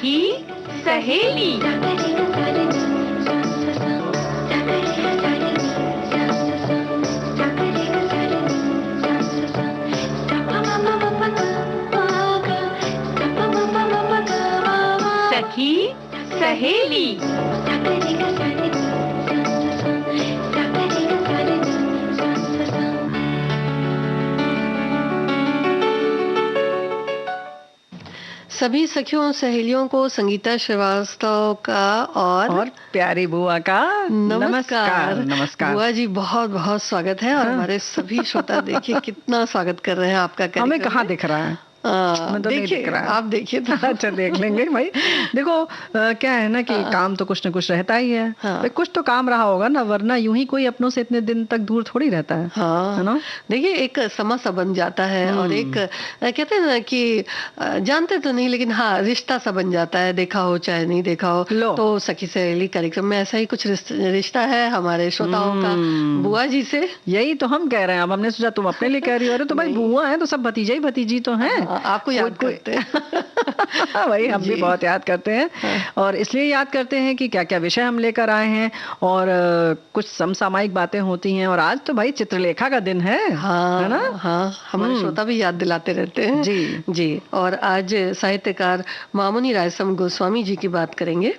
सखी सहेली। सखी सहेली। सभी सखियों सहेलियों को संगीता श्रीवास्तव का और प्यारी बुआ का नमस्कार। नमस्कार बुआ जी, बहुत बहुत स्वागत है। और हमारे सभी श्रोता देखिए कितना स्वागत कर रहे हैं आपका। हमें कहाँ दिख रहा है? तो देखिए, आप देखिए तो अच्छा, देख लेंगे भाई। देखो क्या है ना कि काम तो कुछ न कुछ रहता ही है। भाई कुछ तो काम रहा होगा ना, वरना यूं ही कोई अपनों से इतने दिन तक दूर थोड़ी रहता है। है ना? देखिए, एक समा सा बन जाता है और एक कहते हैं ना कि जानते तो नहीं, लेकिन हाँ, रिश्ता सा बन जाता है, देखा हो चाहे नहीं देखा हो। तो सखी सहेली कार्यक्रम में ऐसा ही कुछ रिश्ता है हमारे श्रोताओं का बुआ जी से। यही तो हम कह रहे हैं। अब हमने सोचा तुम अपने लिए कह रही हो। अरे तो भाई बुआ है तो सब भतीजा ही भतीजी तो हैं। आपको याद करते हैं। वही हम भी बहुत याद करते हैं। और इसलिए याद करते हैं कि क्या क्या विषय हम लेकर आए हैं और कुछ समसामयिक बातें होती हैं। और आज तो भाई चित्रलेखा का दिन है। हाँ, है ना? हाँ, हमारे श्रोता भी याद दिलाते रहते हैं। जी जी। और आज साहित्यकार मामुनि रायसम गोस्वामी जी की बात करेंगे।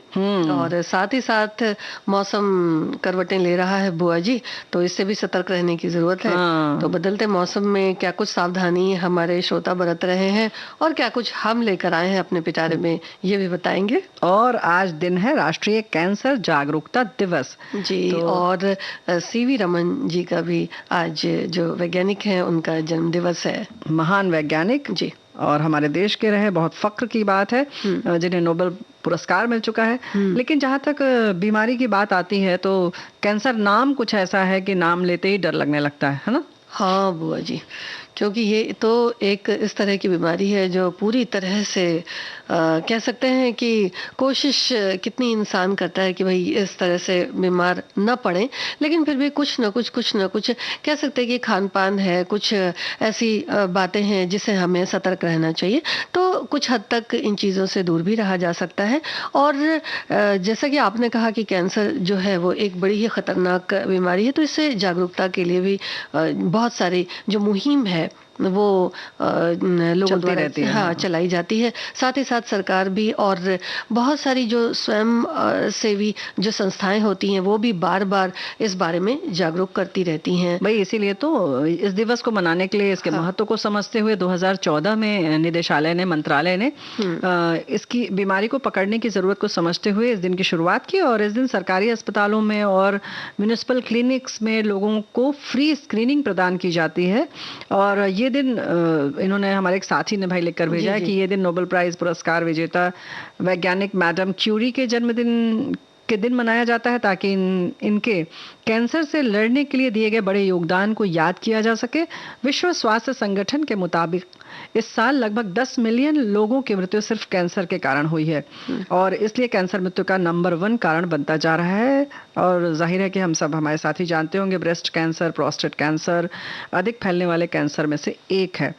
और साथ ही साथ मौसम करवटें ले रहा है बुआ जी, तो इससे भी सतर्क रहने की जरूरत है। तो बदलते मौसम में क्या कुछ सावधानी हमारे श्रोता बरत रहे हैं और क्या कुछ हम लेकर आए हैं अपने पिटारे में, ये भी बताएंगे। और आज दिन है राष्ट्रीय कैंसर जागरूकता दिवस जी। और सीवी रमन जी का भी आज, जो वैज्ञानिक हैं, उनका जन्म दिवस है। महान वैज्ञानिक जी। और हमारे देश के रहे, बहुत फक्र की बात है, जिन्हें नोबेल पुरस्कार मिल चुका है। लेकिन जहाँ तक बीमारी की बात आती है तो कैंसर नाम कुछ ऐसा है कि नाम लेते ही डर लगने लगता है ना? हाँ बुआ जी, क्योंकि ये तो एक इस तरह की बीमारी है जो पूरी तरह से कह सकते हैं कि कोशिश कितनी इंसान करता है कि भाई इस तरह से बीमार न पड़े, लेकिन फिर भी कुछ न कुछ कह सकते हैं कि खान पान है, कुछ ऐसी बातें हैं जिससे हमें सतर्क रहना चाहिए। तो कुछ हद तक इन चीज़ों से दूर भी रहा जा सकता है। और जैसा कि आपने कहा कि कैंसर जो है वो एक बड़ी ही खतरनाक बीमारी है, तो इससे जागरूकता के लिए भी बहुत सारी जो मुहिम है वो लोगों द्वारा चलाई जाती है। साथ ही साथ सरकार भी और बहुत सारी जो स्वयं सेवी जो संस्थाएं होती हैं वो भी बार बार इस बारे में जागरूक करती रहती हैं। भाई इसीलिए तो इस दिवस को मनाने के लिए, इसके महत्व को समझते हुए 2014 में निदेशालय ने, मंत्रालय ने इसकी बीमारी को पकड़ने की जरूरत को समझते हुए इस दिन की शुरुआत की। और इस दिन सरकारी अस्पतालों में और म्युनिसिपल क्लिनिक्स में लोगों को फ्री स्क्रीनिंग प्रदान की जाती है। और ये दिन इन्होंने, हमारे एक साथी ने भाई लिखकर भेजा है कि ये दिन नोबेल प्राइज पुरस्कार विजेता वैज्ञानिक मैडम क्यूरी के जन्मदिन के दिन मनाया जाता है, ताकि इनके कैंसर से लड़ने के लिए दिए गए बड़े योगदान को याद किया जा सके। विश्व स्वास्थ्य संगठन के मुताबिक इस साल लगभग 10 मिलियन लोगों की मृत्यु सिर्फ कैंसर के कारण हुई है। और इसलिए कैंसर मृत्यु का नंबर 1 कारण बनता जा रहा है। और जाहिर है कि हम सब, हमारे साथी जानते होंगे, ब्रेस्ट कैंसर, प्रोस्टेट कैंसर अधिक फैलने वाले कैंसर में से एक है।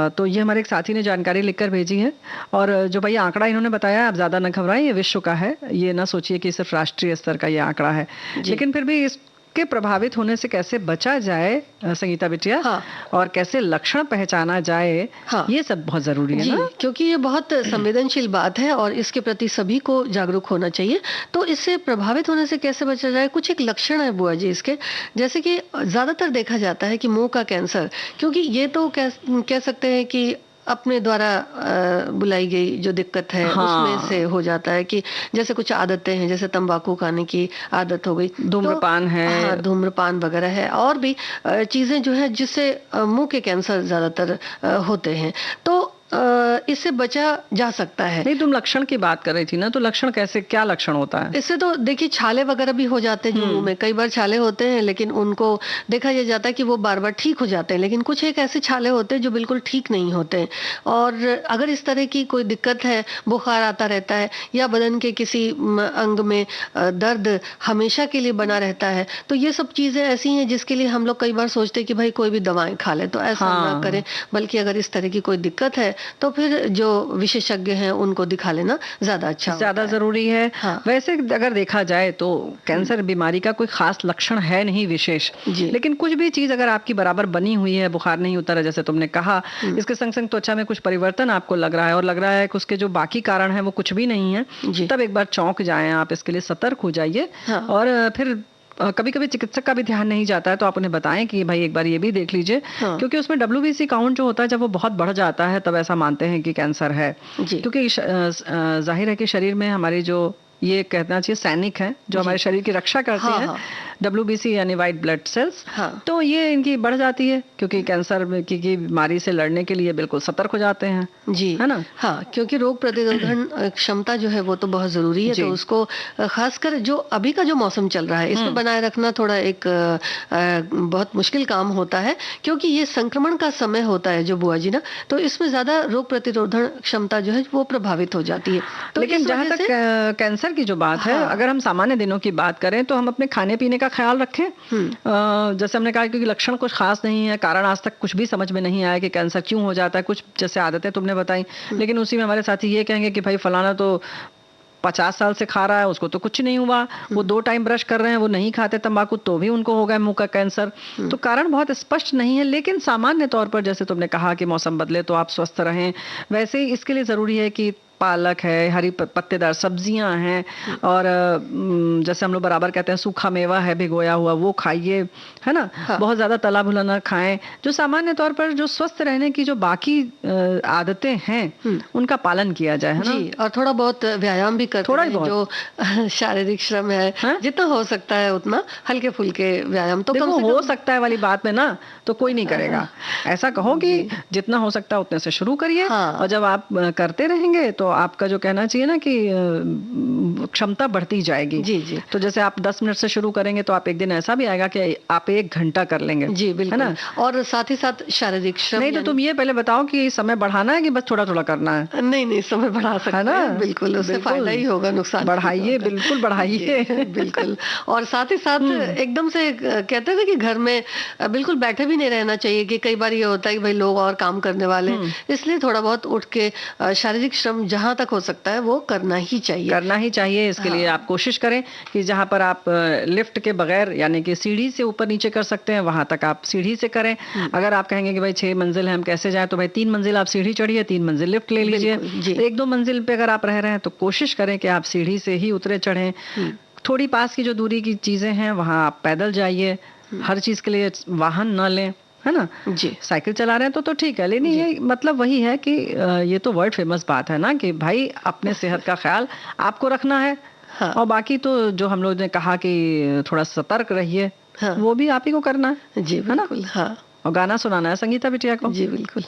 तो ये हमारे एक साथी ने जानकारी लिखकर भेजी है। और जो भाई आंकड़ा इन्होंने बताया, आप ज्यादा न घबराएं, ये विश्व का है, ये ना सोचिए कि सिर्फ राष्ट्रीय स्तर का ये आंकड़ा है। लेकिन फिर भी के प्रभावित होने से कैसे बचा जाए संगीता बिटिया, और कैसे लक्षण पहचाना जाए, ये सब बहुत जरूरी है ना? क्योंकि ये बहुत संवेदनशील बात है और इसके प्रति सभी को जागरूक होना चाहिए। तो इससे प्रभावित होने से कैसे बचा जाए, कुछ एक लक्षण है बुआ जी इसके। जैसे कि ज्यादातर देखा जाता है कि मुंह का कैंसर, क्योंकि ये तो कह सकते हैं कि अपने द्वारा बुलाई गई जो दिक्कत है उसमें से हो जाता है कि जैसे कुछ आदतें हैं, जैसे तंबाकू खाने की आदत हो गई, धूम्रपान है, धूम्रपान वगैरह है, और भी चीजें जो है जिससे मुंह के कैंसर ज्यादातर होते हैं। तो इससे बचा जा सकता है। नहीं, तुम लक्षण की बात कर रही थी ना, तो लक्षण कैसे, क्या लक्षण होता है? इससे तो देखिए छाले वगैरह भी हो जाते हैं मुंह में। कई बार छाले होते हैं लेकिन उनको देखा यह जाता है कि वो बार बार ठीक हो जाते हैं, लेकिन कुछ एक ऐसे छाले होते हैं जो बिल्कुल ठीक नहीं होते। और अगर इस तरह की कोई दिक्कत है, बुखार आता रहता है या बदन के किसी अंग में दर्द हमेशा के लिए बना रहता है, तो ये सब चीजें ऐसी हैं जिसके लिए हम लोग कई बार सोचते हैं कि भाई कोई भी दवाएं खा ले, तो ऐसा ना करें। बल्कि अगर इस तरह की कोई दिक्कत है तो फिर जो विशेषज्ञ हैं उनको दिखा लेना ज्यादा अच्छा ज्यादा होता है। जरूरी है। हाँ। वैसे अगर देखा जाए तो कैंसर बीमारी का कोई खास लक्षण है नहीं विशेष, जी। लेकिन कुछ भी चीज अगर आपकी बराबर बनी हुई है, बुखार नहीं उतरा जैसे तुमने कहा, इसके संग संग त्वचा में कुछ परिवर्तन आपको लग रहा है और लग रहा है कि उसके जो बाकी कारण है वो कुछ भी नहीं है, जी। तब एक बार चौंक जाएं आप, इसके लिए सतर्क हो जाइए। हाँ। और फिर कभी कभी चिकित्सक का भी ध्यान नहीं जाता है तो आप उन्हें बताएं कि भाई एक बार ये भी देख लीजिए। हाँ। क्योंकि उसमें WBC काउंट जो होता है जब वो बहुत बढ़ जाता है तब ऐसा मानते हैं कि कैंसर है। जी। क्योंकि जाहिर है कि शरीर में हमारी जो ये कहना चाहिए सैनिक हैं जो हमारे शरीर की रक्षा करते हाँ, हैं, हाँ। WBC यानी वाइट ब्लड सेल्स, हाँ। तो ये इनकी बढ़ जाती है क्योंकि कैंसर की बीमारी से लड़ने के लिए बिल्कुल सतर्क हो जाते हैं। जी, है ना? हाँ, क्योंकि रोग प्रतिरोधक क्षमता जो है वो तो बहुत जरूरी है, जी। तो उसको खासकर जो अभी का जो मौसम चल रहा है इसमें बनाए रखना थोड़ा एक बहुत मुश्किल काम होता है, क्योंकि ये संक्रमण का समय होता है जो बुआ जी ना, तो इसमें ज्यादा रोग प्रतिरोधक क्षमता जो है वो प्रभावित हो जाती है। तो लेकिन इस जहां वजह तक से कैंसर की जो बात है, हाँ। अगर हम सामान्य दिनों की बात करें तो हम अपने खाने पीने का ख्याल रखें। जैसे हमने कहा क्योंकि लक्षण कुछ खास नहीं है, कारण आज तक कुछ भी समझ में नहीं आया कि कैंसर क्यों हो जाता है, कुछ जैसे आदतें तुमने बताई, लेकिन उसी में हमारे साथी ये कहेंगे कि भाई फलाना तो 50 साल से खा रहा है उसको तो कुछ नहीं हुआ, वो 2 टाइम ब्रश कर रहे हैं, वो नहीं खाते तंबाकू तो भी उनको हो गया मुंह का कैंसर। तो कारण बहुत स्पष्ट नहीं है, लेकिन सामान्य तौर पर जैसे तुमने कहा कि मौसम बदले तो आप स्वस्थ रहें, वैसे ही इसके लिए जरूरी है कि पालक है, हरी पत्तेदार सब्जियां हैं, और जैसे हम लोग बराबर कहते हैं सूखा मेवा है भिगोया हुआ, वो खाइए, है ना? हाँ। बहुत ज्यादा तला भुना ना खाएं। जो सामान्य तौर पर जो स्वस्थ रहने की जो बाकी आदतें हैं उनका पालन किया जाए, है ना? जी, और थोड़ा बहुत व्यायाम भी करते थोड़ा ही रहें, जो शारीरिक श्रम है, हाँ? जितना हो सकता है उतना हल्के फुल्के व्यायाम तो देखो कम से हो कम। सकता है वाली बात में ना तो कोई नहीं करेगा, ऐसा कहो कि जितना हो सकता है उतने से शुरू करिए। हाँ। और जब आप करते रहेंगे तो आपका जो कहना चाहिए ना कि क्षमता बढ़ती जाएगी। जी, जी। तो जैसे आप 10 मिनट से शुरू करेंगे तो आप एक दिन ऐसा भी आएगा कि आप 1 घंटा कर लेंगे। जी, है बिल्कुल। ना? और साथ ही साथ शारीरिक श्रम नहीं तो तुम ये पहले बताओ कि समय बढ़ाना है कि बस थोड़ा थोड़ा करना है? नहीं समय बढ़ा सकते है ना? हैं, बिल्कुल, उससे बिल्कुल। फायदा ही होगा, नुकसान बढ़ाइए, नहीं होगा। बिल्कुल बढ़ाइए। जी, बिल्कुल। और साथ ही साथ एकदम से कहते हैं ना कि घर में बिल्कुल बैठे भी नहीं रहना चाहिए, कि कई बार ये होता है कि भाई लोग और काम करने वाले हैं, इसलिए थोड़ा बहुत उठ के शारीरिक श्रम जहां तक हो सकता है वो करना ही चाहिए। करना ही चाहिए। इसके लिए आप कोशिश करें कि जहां पर आप लिफ्ट के बगैर यानी कि सीढ़ी से ऊपर नीचे कर सकते हैं वहां तक आप सीढ़ी से करें। अगर आप कहेंगे कि भाई 6 मंजिल है हम कैसे जाएं, तो भाई 3 मंजिल आप सीढ़ी चढ़िए, 3 मंजिल लिफ्ट ले लीजिए। बिल्कुल, जी। 1-2 मंजिल पे अगर आप रह रहे हैं तो कोशिश करें कि आप सीढ़ी से ही उतरे चढ़ें। थोड़ी पास की जो दूरी की चीजें हैं वहां आप पैदल जाइए। हर चीज के लिए वाहन न लें, है ना? जी। साइकिल चला रहे हैं तो ठीक है, लेकिन ये मतलब वही है कि ये तो वर्ल्ड फेमस बात है ना कि भाई अपने सेहत का ख्याल आपको रखना है। हाँ। और बाकी तो जो हम लोग ने कहा कि थोड़ा सतर्क रहिए, हाँ। वो भी आप ही को करना है। जी, है ना? बिल्कुल। हाँ। और गाना सुनाना है संगीता बिटिया को। जी, बिल्कुल।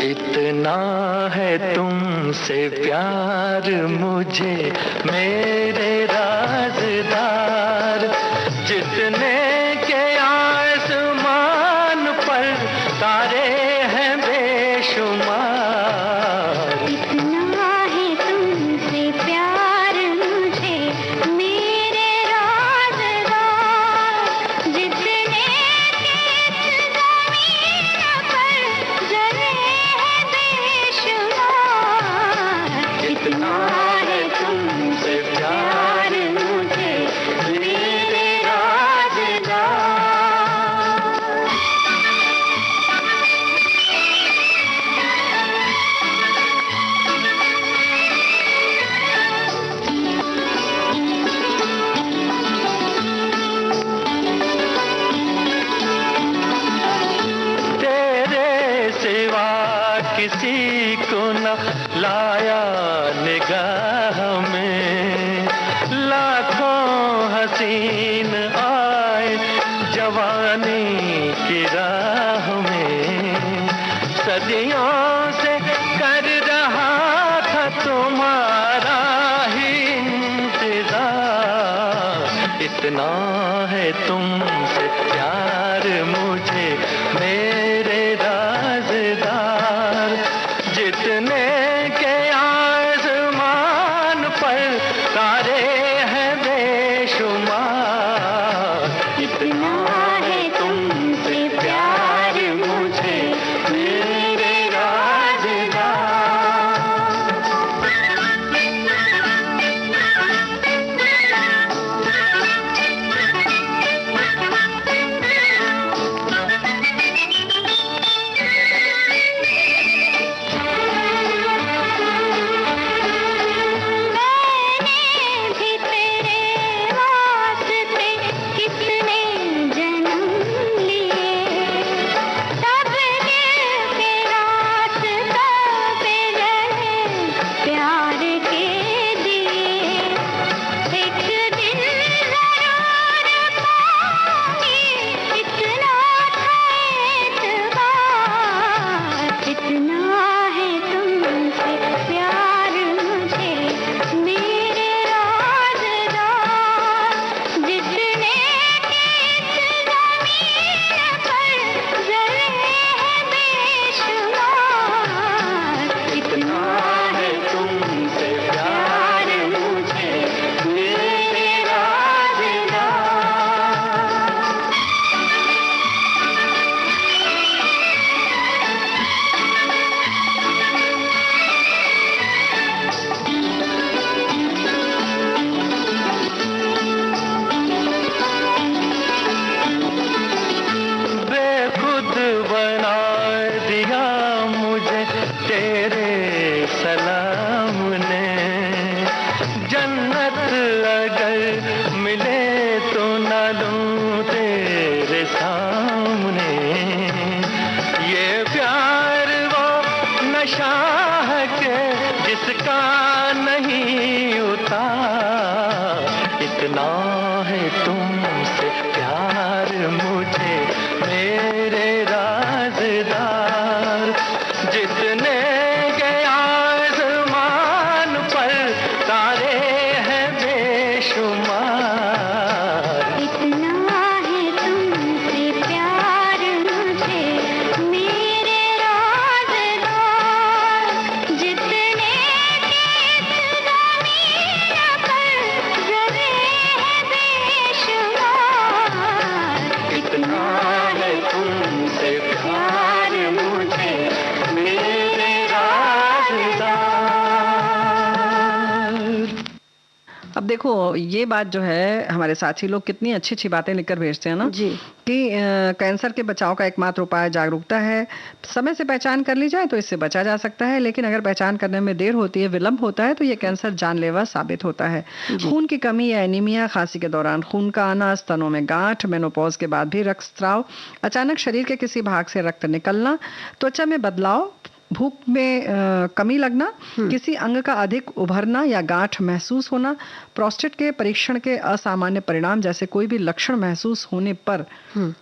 इतना है तुमसे प्यार मुझे मेरे राज़दार, जितने के आसमान पर तारे हैं बेशुमार। इतना है तुमसे प्यार मुझे मेरे राज़दार, जितने के ज़मीन पर जले हैं बेशुमार। इतना है तुमसे प्यार मुझे मेरे राज़दार। तेरे सिवा किसी को न लाया निगाह में, लाखों हसीन आए जवानी की राह में, सदियों से कर रहा था इतना है तुमसे प्यार मुझे मेरे राज़दार, जितने के आसमान पर तारे हैं बेशुमार, इतना है तुमसे प्यार मुझे मेरे राज़दार, जितने के आसमान पर तारे हैं बेशुमार, इतना है तुमसे प्यार मुझे मेरे राज़दार, जितने के ज़मीन पर ज़रे हैं बेशुमार, इतना है तुमसे प्यार मुझे मेरे राज़दार। अब देखो ये बात जो है, हमारे साथी लोग कितनी अच्छी अच्छी बातें लिखकर भेजते हैं ना जी। कि कैंसर के बचाव का एकमात्र उपाय जागरूकता है। समय से पहचान कर ली जाए तो इससे बचा जा सकता है, लेकिन अगर पहचान करने में देर होती है, विलंब होता है, तो ये कैंसर जानलेवा साबित होता है। खून की कमी या एनीमिया, खांसी के दौरान खून का आना, स्तनों में गांठ, मेनोपॉज के बाद भी रक्तस्राव, अचानक शरीर के किसी भाग से रक्त निकलना, त्वचा में बदलाव, भूख में कमी लगना, किसी अंग का अधिक उभरना या गांठ महसूस होना, प्रोस्टेट के परीक्षण के असामान्य परिणाम जैसे कोई भी लक्षण महसूस होने पर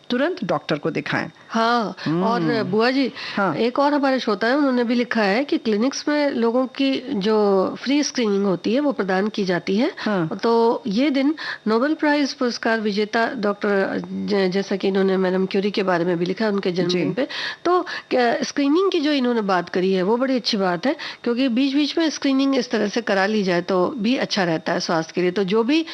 तुरंत डॉक्टर को दिखाएं। हाँ, और बुआ जी, हाँ। एक और हमारे श्रोता है, उन्होंने भी लिखा है कि क्लिनिक्स में लोगों की जो फ्री स्क्रीनिंग होती है वो प्रदान की जाती है। हाँ। तो ये दिन नोबेल प्राइज पुरस्कार विजेता डॉक्टर, जैसा कि इन्होंने मैडम क्यूरी के बारे में भी लिखा है उनके जन्मदिन पे, तो स्क्रीनिंग की जो इन्होंने बात करी है वो बड़ी अच्छी बात है, क्योंकि बीच बीच में स्क्रीनिंग इस तरह से करा ली जाए तो भी अच्छा रहता है स्वास्थ्य के लिए। तो जो भी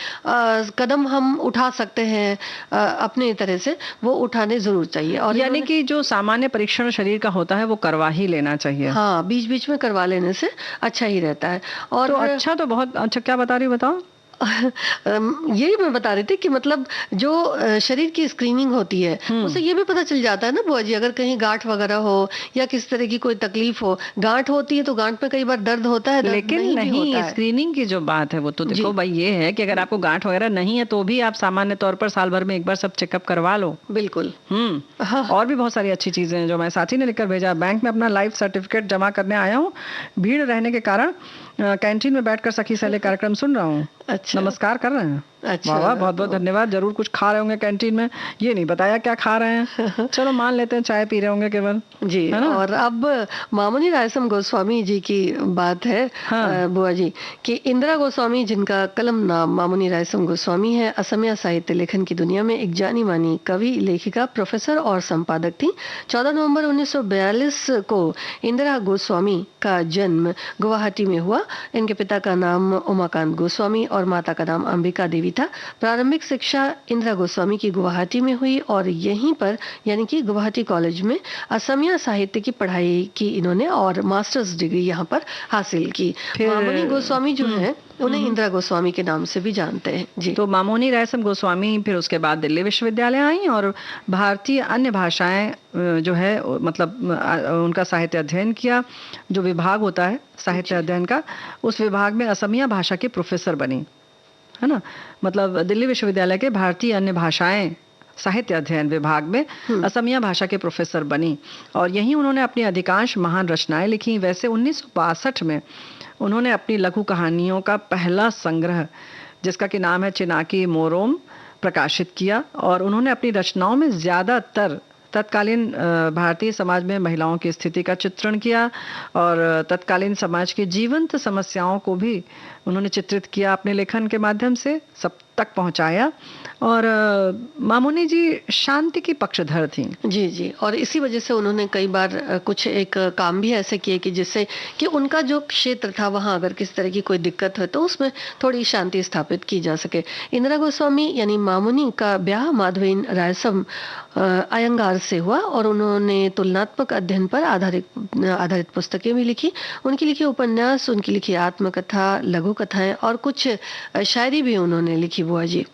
कदम हम उठा सकते हैं अपने तरह से, वो उठाने जरूर चाहिए। और यानी कि जो सामान्य परीक्षण शरीर का होता है वो करवा ही लेना चाहिए। हाँ, बीच बीच में करवा लेने से अच्छा ही रहता है। और तो अच्छा, तो बहुत अच्छा। क्या बता रही हो, बताओ। यही मैं बता रही थी कि मतलब जो शरीर की स्क्रीनिंग होती है उससे ये भी पता चल जाता है ना बुआ जी, अगर कहीं गांठ वगैरह हो या किस तरह की कोई तकलीफ हो। गांठ होती है तो गांठ में कई बार दर्द होता है, लेकिन नहीं, स्क्रीनिंग की जो बात है वो तो देखो भाई, ये है कि अगर आपको गांठ वगैरह नहीं है तो भी आप सामान्य तौर पर साल भर में एक बार सब चेकअप करवा लो। बिल्कुल। हाँ। और भी बहुत सारी अच्छी चीजें हैं जो मैं साथी ने लिखकर भेजा। बैंक में अपना लाइफ सर्टिफिकेट जमा करने आया हूँ, भीड़ रहने के कारण कैंटीन में बैठकर सखी सहेली कार्यक्रम सुन रहा हूँ। अच्छा, नमस्कार कर रहे हैं। अच्छा। वाह वाह, बहुत बहुत धन्यवाद। जरूर कुछ खा रहे होंगे कैंटीन में, ये नहीं बताया क्या खा रहे हैं। चलो मान लेते हैं चाय पी रहे होंगे केवल, जी। है ना? और अब मामुनी रायसम गोस्वामी जी की बात है, हाँ। बुआ जी, कि इंदिरा गोस्वामी जिनका कलम नाम मामुनी रायसम गोस्वामी है, असमिया साहित्य लेखन की दुनिया में एक जानी मानी कवि, लेखिका, प्रोफेसर और संपादक थी। 14 नवंबर 1942 को इंदिरा गोस्वामी का जन्म गुवाहाटी में हुआ। इनके पिता का नाम उमाकांत गोस्वामी और माता का नाम अंबिका देवी था। प्रारंभिक शिक्षा इंदिरा गोस्वामी की गुवाहाटी में हुई और यहीं पर यानी कि गुवाहाटी कॉलेज में असमिया साहित्य की पढ़ाई की इन्होंने और मास्टर्स डिग्री यहाँ पर हासिल की। मामुनी गोस्वामी जो है उन्हें इंदिरा गोस्वामी के नाम से भी जानते हैं। जी। तो मामुनी रायसम गोस्वामी फिर उसके बाद दिल्ली विश्वविद्यालय आई और भारतीय अन्य भाषाएं जो है मतलब उनका साहित्य अध्ययन किया। जो विभाग होता है साहित्य अध्ययन का, उस विभाग में असमिया भाषा की प्रोफेसर बनी, है ना। मतलब दिल्ली विश्वविद्यालय के भारतीय अन्य भाषाएं साहित्य अध्ययन विभाग में असमिया भाषा के प्रोफेसर बनी और यहीं उन्होंने अपनी अधिकांश महान रचनाएं लिखी। वैसे 1962 में उन्होंने अपनी लघु कहानियों का पहला संग्रह, जिसका कि नाम है चिनाकी मोरोम, प्रकाशित किया और उन्होंने अपनी रचनाओं में ज़्यादातर तत्कालीन भारतीय समाज में महिलाओं की स्थिति का चित्रण किया और तत्कालीन समाज की जीवंत समस्याओं को भी उन्होंने चित्रित किया, अपने लेखन के माध्यम से सब तक पहुंचाया। और मामुनी जी शांति की पक्षधर थी। जी जी। और इसी वजह से उन्होंने कई बार कुछ एक काम भी ऐसे किए कि जिससे कि उनका जो क्षेत्र था वहाँ अगर किस तरह की कोई दिक्कत हो तो उसमें थोड़ी शांति स्थापित की जा सके। इंदिरा गोस्वामी यानी मामुनी का ब्याह माधवीन रायसम अयंगार से हुआ और उन्होंने तुलनात्मक अध्ययन पर आधारित पुस्तकें भी लिखी। उनकी लिखी उपन्यास, उनकी लिखी आत्मकथा, लघु कथाएं और कुछ शायरी भी उन्होंने लिखी, बुआ जी।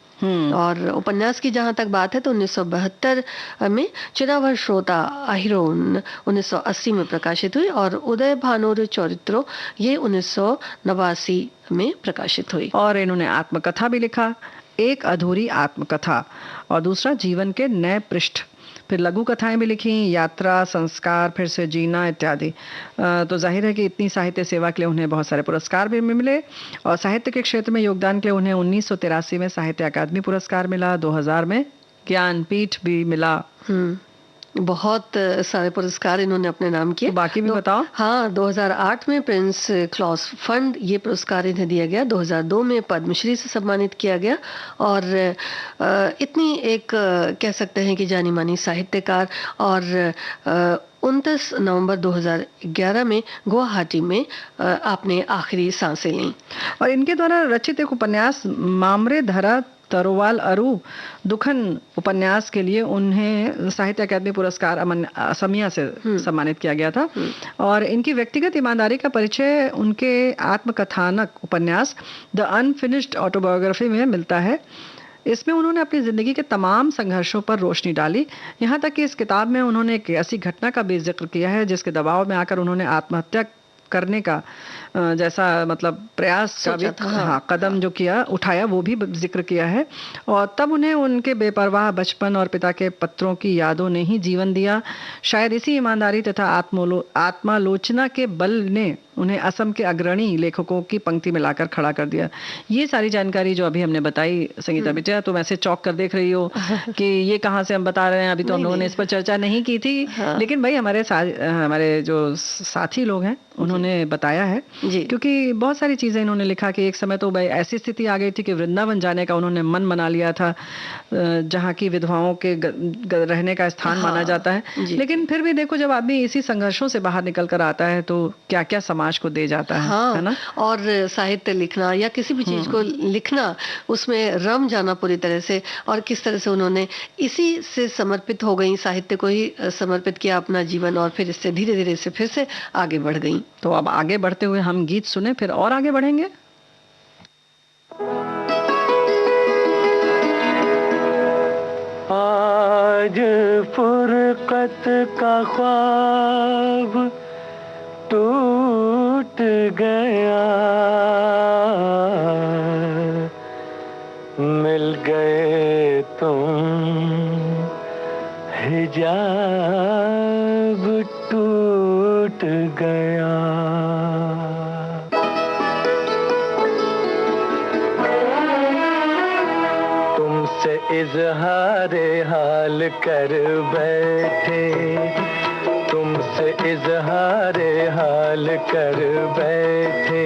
और उपन्यास की जहां तक बात है तो 1972 में चिरावर श्रोता आहिरोन 1980 में प्रकाशित हुई और उदय भानुर चरित्रो ये 1989 में प्रकाशित हुई। और इन्होंने आत्मकथा भी लिखा, एक अधूरी आत्मकथा और दूसरा जीवन के नए पृष्ठ। फिर लघु कथाएं भी लिखी, यात्रा, संस्कार, फिर से जीना इत्यादि। तो जाहिर है कि इतनी साहित्य सेवा के लिए उन्हें बहुत सारे पुरस्कार भी मिले और साहित्य के क्षेत्र में योगदान के लिए उन्हें 1983 में साहित्य अकादमी पुरस्कार मिला, 2000 में ज्ञानपीठ भी मिला। बहुत सारे पुरस्कार इन्होंने अपने नाम किए। तो बाकी भी बताओ। हाँ, 2008 में प्रिंस क्लॉस फंड ये पुरस्कार इन्हें दिया गया, 2002 में पद्मश्री से सम्मानित किया गया और इतनी एक कह सकते हैं कि जानी मानी साहित्यकार। और 29 नवंबर 2011 में गुवाहाटी में आपने आखिरी सांसें ली। और इनके द्वारा रचित एक उपन्यास मामरे धरा तरोवाल अरु दुखन उपन्यास के लिए उन्हें साहित्य अकादमी पुरस्कार असमिया से सम्मानित किया गया था। और इनकी व्यक्तिगत ईमानदारी का परिचय उनके आत्मकथानक उपन्यास द अनफिनिश्ड ऑटोबायोग्राफी में मिलता है। इसमें उन्होंने अपनी जिंदगी के तमाम संघर्षों पर रोशनी डाली। यहाँ तक कि इस किताब में उन्होंने एक ऐसी घटना का भी जिक्र किया है जिसके दबाव में आकर उन्होंने आत्महत्या करने का जैसा मतलब प्रयास का भी कदम जो किया उठाया वो भी जिक्र किया है। और तब उन्हें उनके बेपरवाह बचपन और पिता के पत्रों की यादों ने ही जीवन दिया। शायद इसी ईमानदारी तथा आत्मालोचना के बल ने उन्हें असम के अग्रणी लेखकों की पंक्ति में लाकर खड़ा कर दिया। ये सारी जानकारी जो अभी हमने बताई संगीता बिटिया, तुम ऐसे चौंक कर देख रही हो कि ये कहाँ से हम बता रहे हैं, अभी तो हम लोगों ने इस पर चर्चा नहीं की थी। लेकिन भाई हमारे जो साथी लोग हैं उन्होंने बताया है, क्योंकि बहुत सारी चीजें इन्होंने लिखा कि एक समय तो भाई ऐसी स्थिति आ गई थी कि वृंदावन जाने का उन्होंने मन बना लिया था, जहाँ की विधवाओं के रहने का स्थान माना जाता है। लेकिन फिर भी देखो, जब आदमी इसी संघर्षों से बाहर निकल कर आता है तो क्या क्या समाज को दे जाता है ना। और साहित्य लिखना या किसी भी चीज को लिखना, उसमें रम जाना पूरी तरह से, और किस तरह से उन्होंने इसी से समर्पित हो गई, साहित्य को ही समर्पित किया अपना जीवन, और फिर इससे धीरे धीरे से फिर से आगे बढ़ गई। तो अब आगे बढ़ते हुए हम गीत सुने, फिर और आगे बढ़ेंगे। आज फुरकत का ख्वाब टूट गया, मिल गए तुम, हिजाब टूट गया। इजहार हाल कर बैठे, तुमसे इजहार हाल कर बैठे,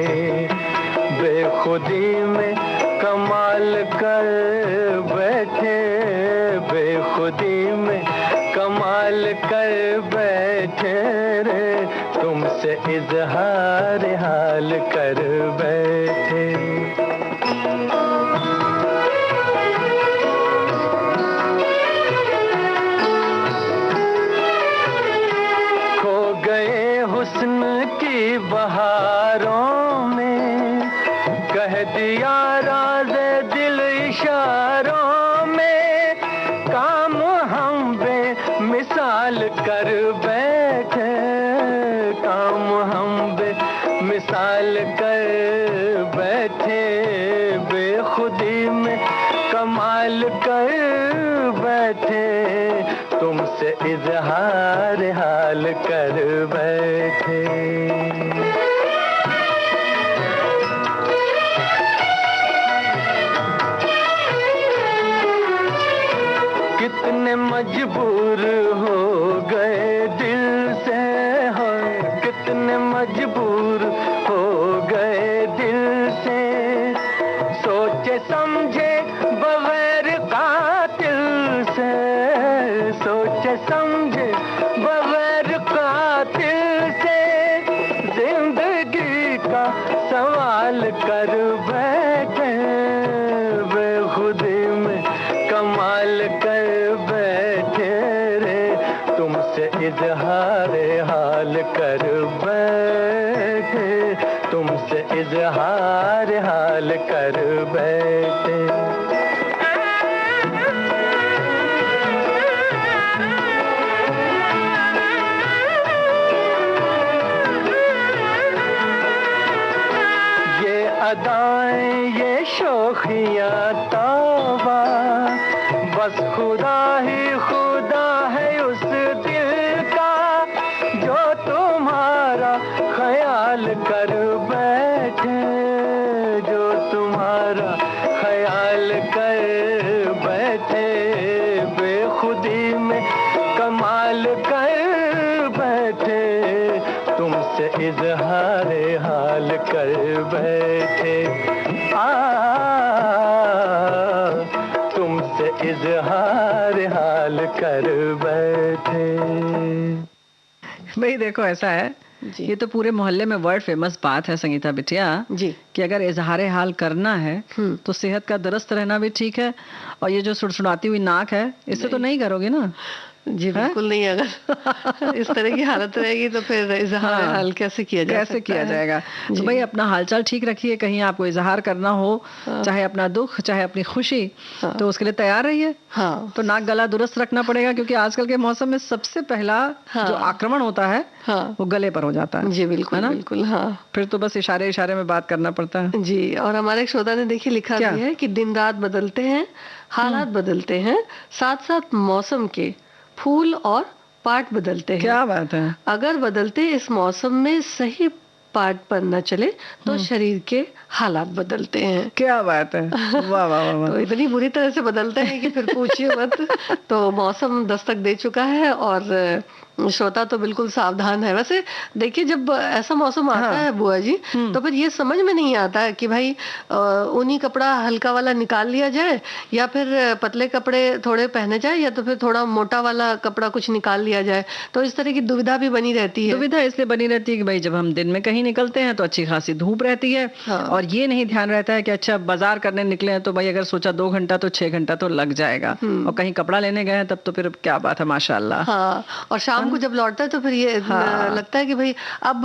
बेखुदी में कमाल कर बैठे, बेखुदी में कमाल कर बैठे रे, तुमसे इजहार हाल कर बैठे। खो गए हुस्न की बहारों में, कह दिया राज़ दिल इशारों में, काम हम बेमिसाल कर बैठे, काम हम बेमिसाल कर बैठे, बेखुदी में कमाल कर बैठे, तुमसे इजहार हाल कर बैठे। कितने मजबूर हो गए दिल से, हो कितने मजबूर हो गए दिल से, सोचे समझे बगैर कातिल से, सोचे समझे बगैर कातिल से, जिंदगी का सवाल कर बैठे, बेखुदी में कमाल कर बैठे रे, तुमसे इजहार हाल कर बैठे, तुमसे इजहार हाल कर बैठे। ये अदाएं ये शोखियाँ तौबा, बस खुदा ही खुदा है उस दिल का, जो तुम्हारा ख्याल कर बैठे, जो तुम्हारा ख्याल कर बैठे, बेखुदी में कमाल कर बैठे, तुमसे इजहार हाल कर बैठे, तुमसे इजहार हाल कर बैठे। भाई देखो ऐसा है, ये तो पूरे मोहल्ले में वर्ल्ड फेमस बात है संगीता बिटिया जी कि अगर इजहार हाल करना है तो सेहत का दुरुस्त रहना भी ठीक है, और ये जो सुड़सुड़ाती हुई नाक है इससे तो नहीं करोगे ना? जी बिल्कुल नहीं, अगर इस तरह की हालत रहेगी तो फिर इजहार हाल कैसे किया जा कैसे किया जाएगा? तो भाई अपना हालचाल ठीक रखिए, कहीं आपको इजहार करना हो, चाहे अपना दुख चाहे अपनी खुशी, तो उसके लिए तैयार रहिए। हाँ तो नाक गला दुरुस्त रखना पड़ेगा, क्योंकि आजकल के मौसम में सबसे पहला जो आक्रमण होता है वो गले पर हो जाता है। जी बिल्कुल है ना? बिल्कुल। हाँ फिर तो बस इशारे इशारे में बात करना पड़ता है। जी, और हमारे एक श्रोता ने देखिए लिखा भी है कि दिन रात बदलते हैं, हालात बदलते हैं, साथ साथ मौसम के फूल और पाठ बदलते हैं। क्या बात है। अगर बदलते इस मौसम में सही पाठ पर न चले तो शरीर के हालात बदलते हैं। क्या बात है, वाह वाह वाह वाह। तो इतनी बुरी तरह से बदलते हैं कि फिर पूछिए मत। तो मौसम दस्तक दे चुका है और श्रोता तो बिल्कुल सावधान है। वैसे देखिए, जब ऐसा मौसम आता है बुआ जी, तो फिर ये समझ में नहीं आता है कि भाई ऊनी कपड़ा हल्का वाला निकाल लिया जाए, या फिर पतले कपड़े थोड़े पहने जाए, या तो फिर थोड़ा मोटा वाला कपड़ा कुछ निकाल लिया जाए। तो इस तरह की दुविधा भी बनी रहती है। दुविधा इसलिए बनी रहती है कि भाई जब हम दिन में कहीं निकलते हैं तो अच्छी खासी धूप रहती है, और ये नहीं ध्यान रहता है कि अच्छा बाजार करने निकले हैं तो भाई अगर सोचा 2 घंटा तो 6 घंटा तो लग जाएगा, और कहीं कपड़ा लेने गए हैं तब तो फिर क्या बात है, माशाल्लाह। हाँ, और शाम को जब लौटता है तो फिर ये लगता है कि भाई अब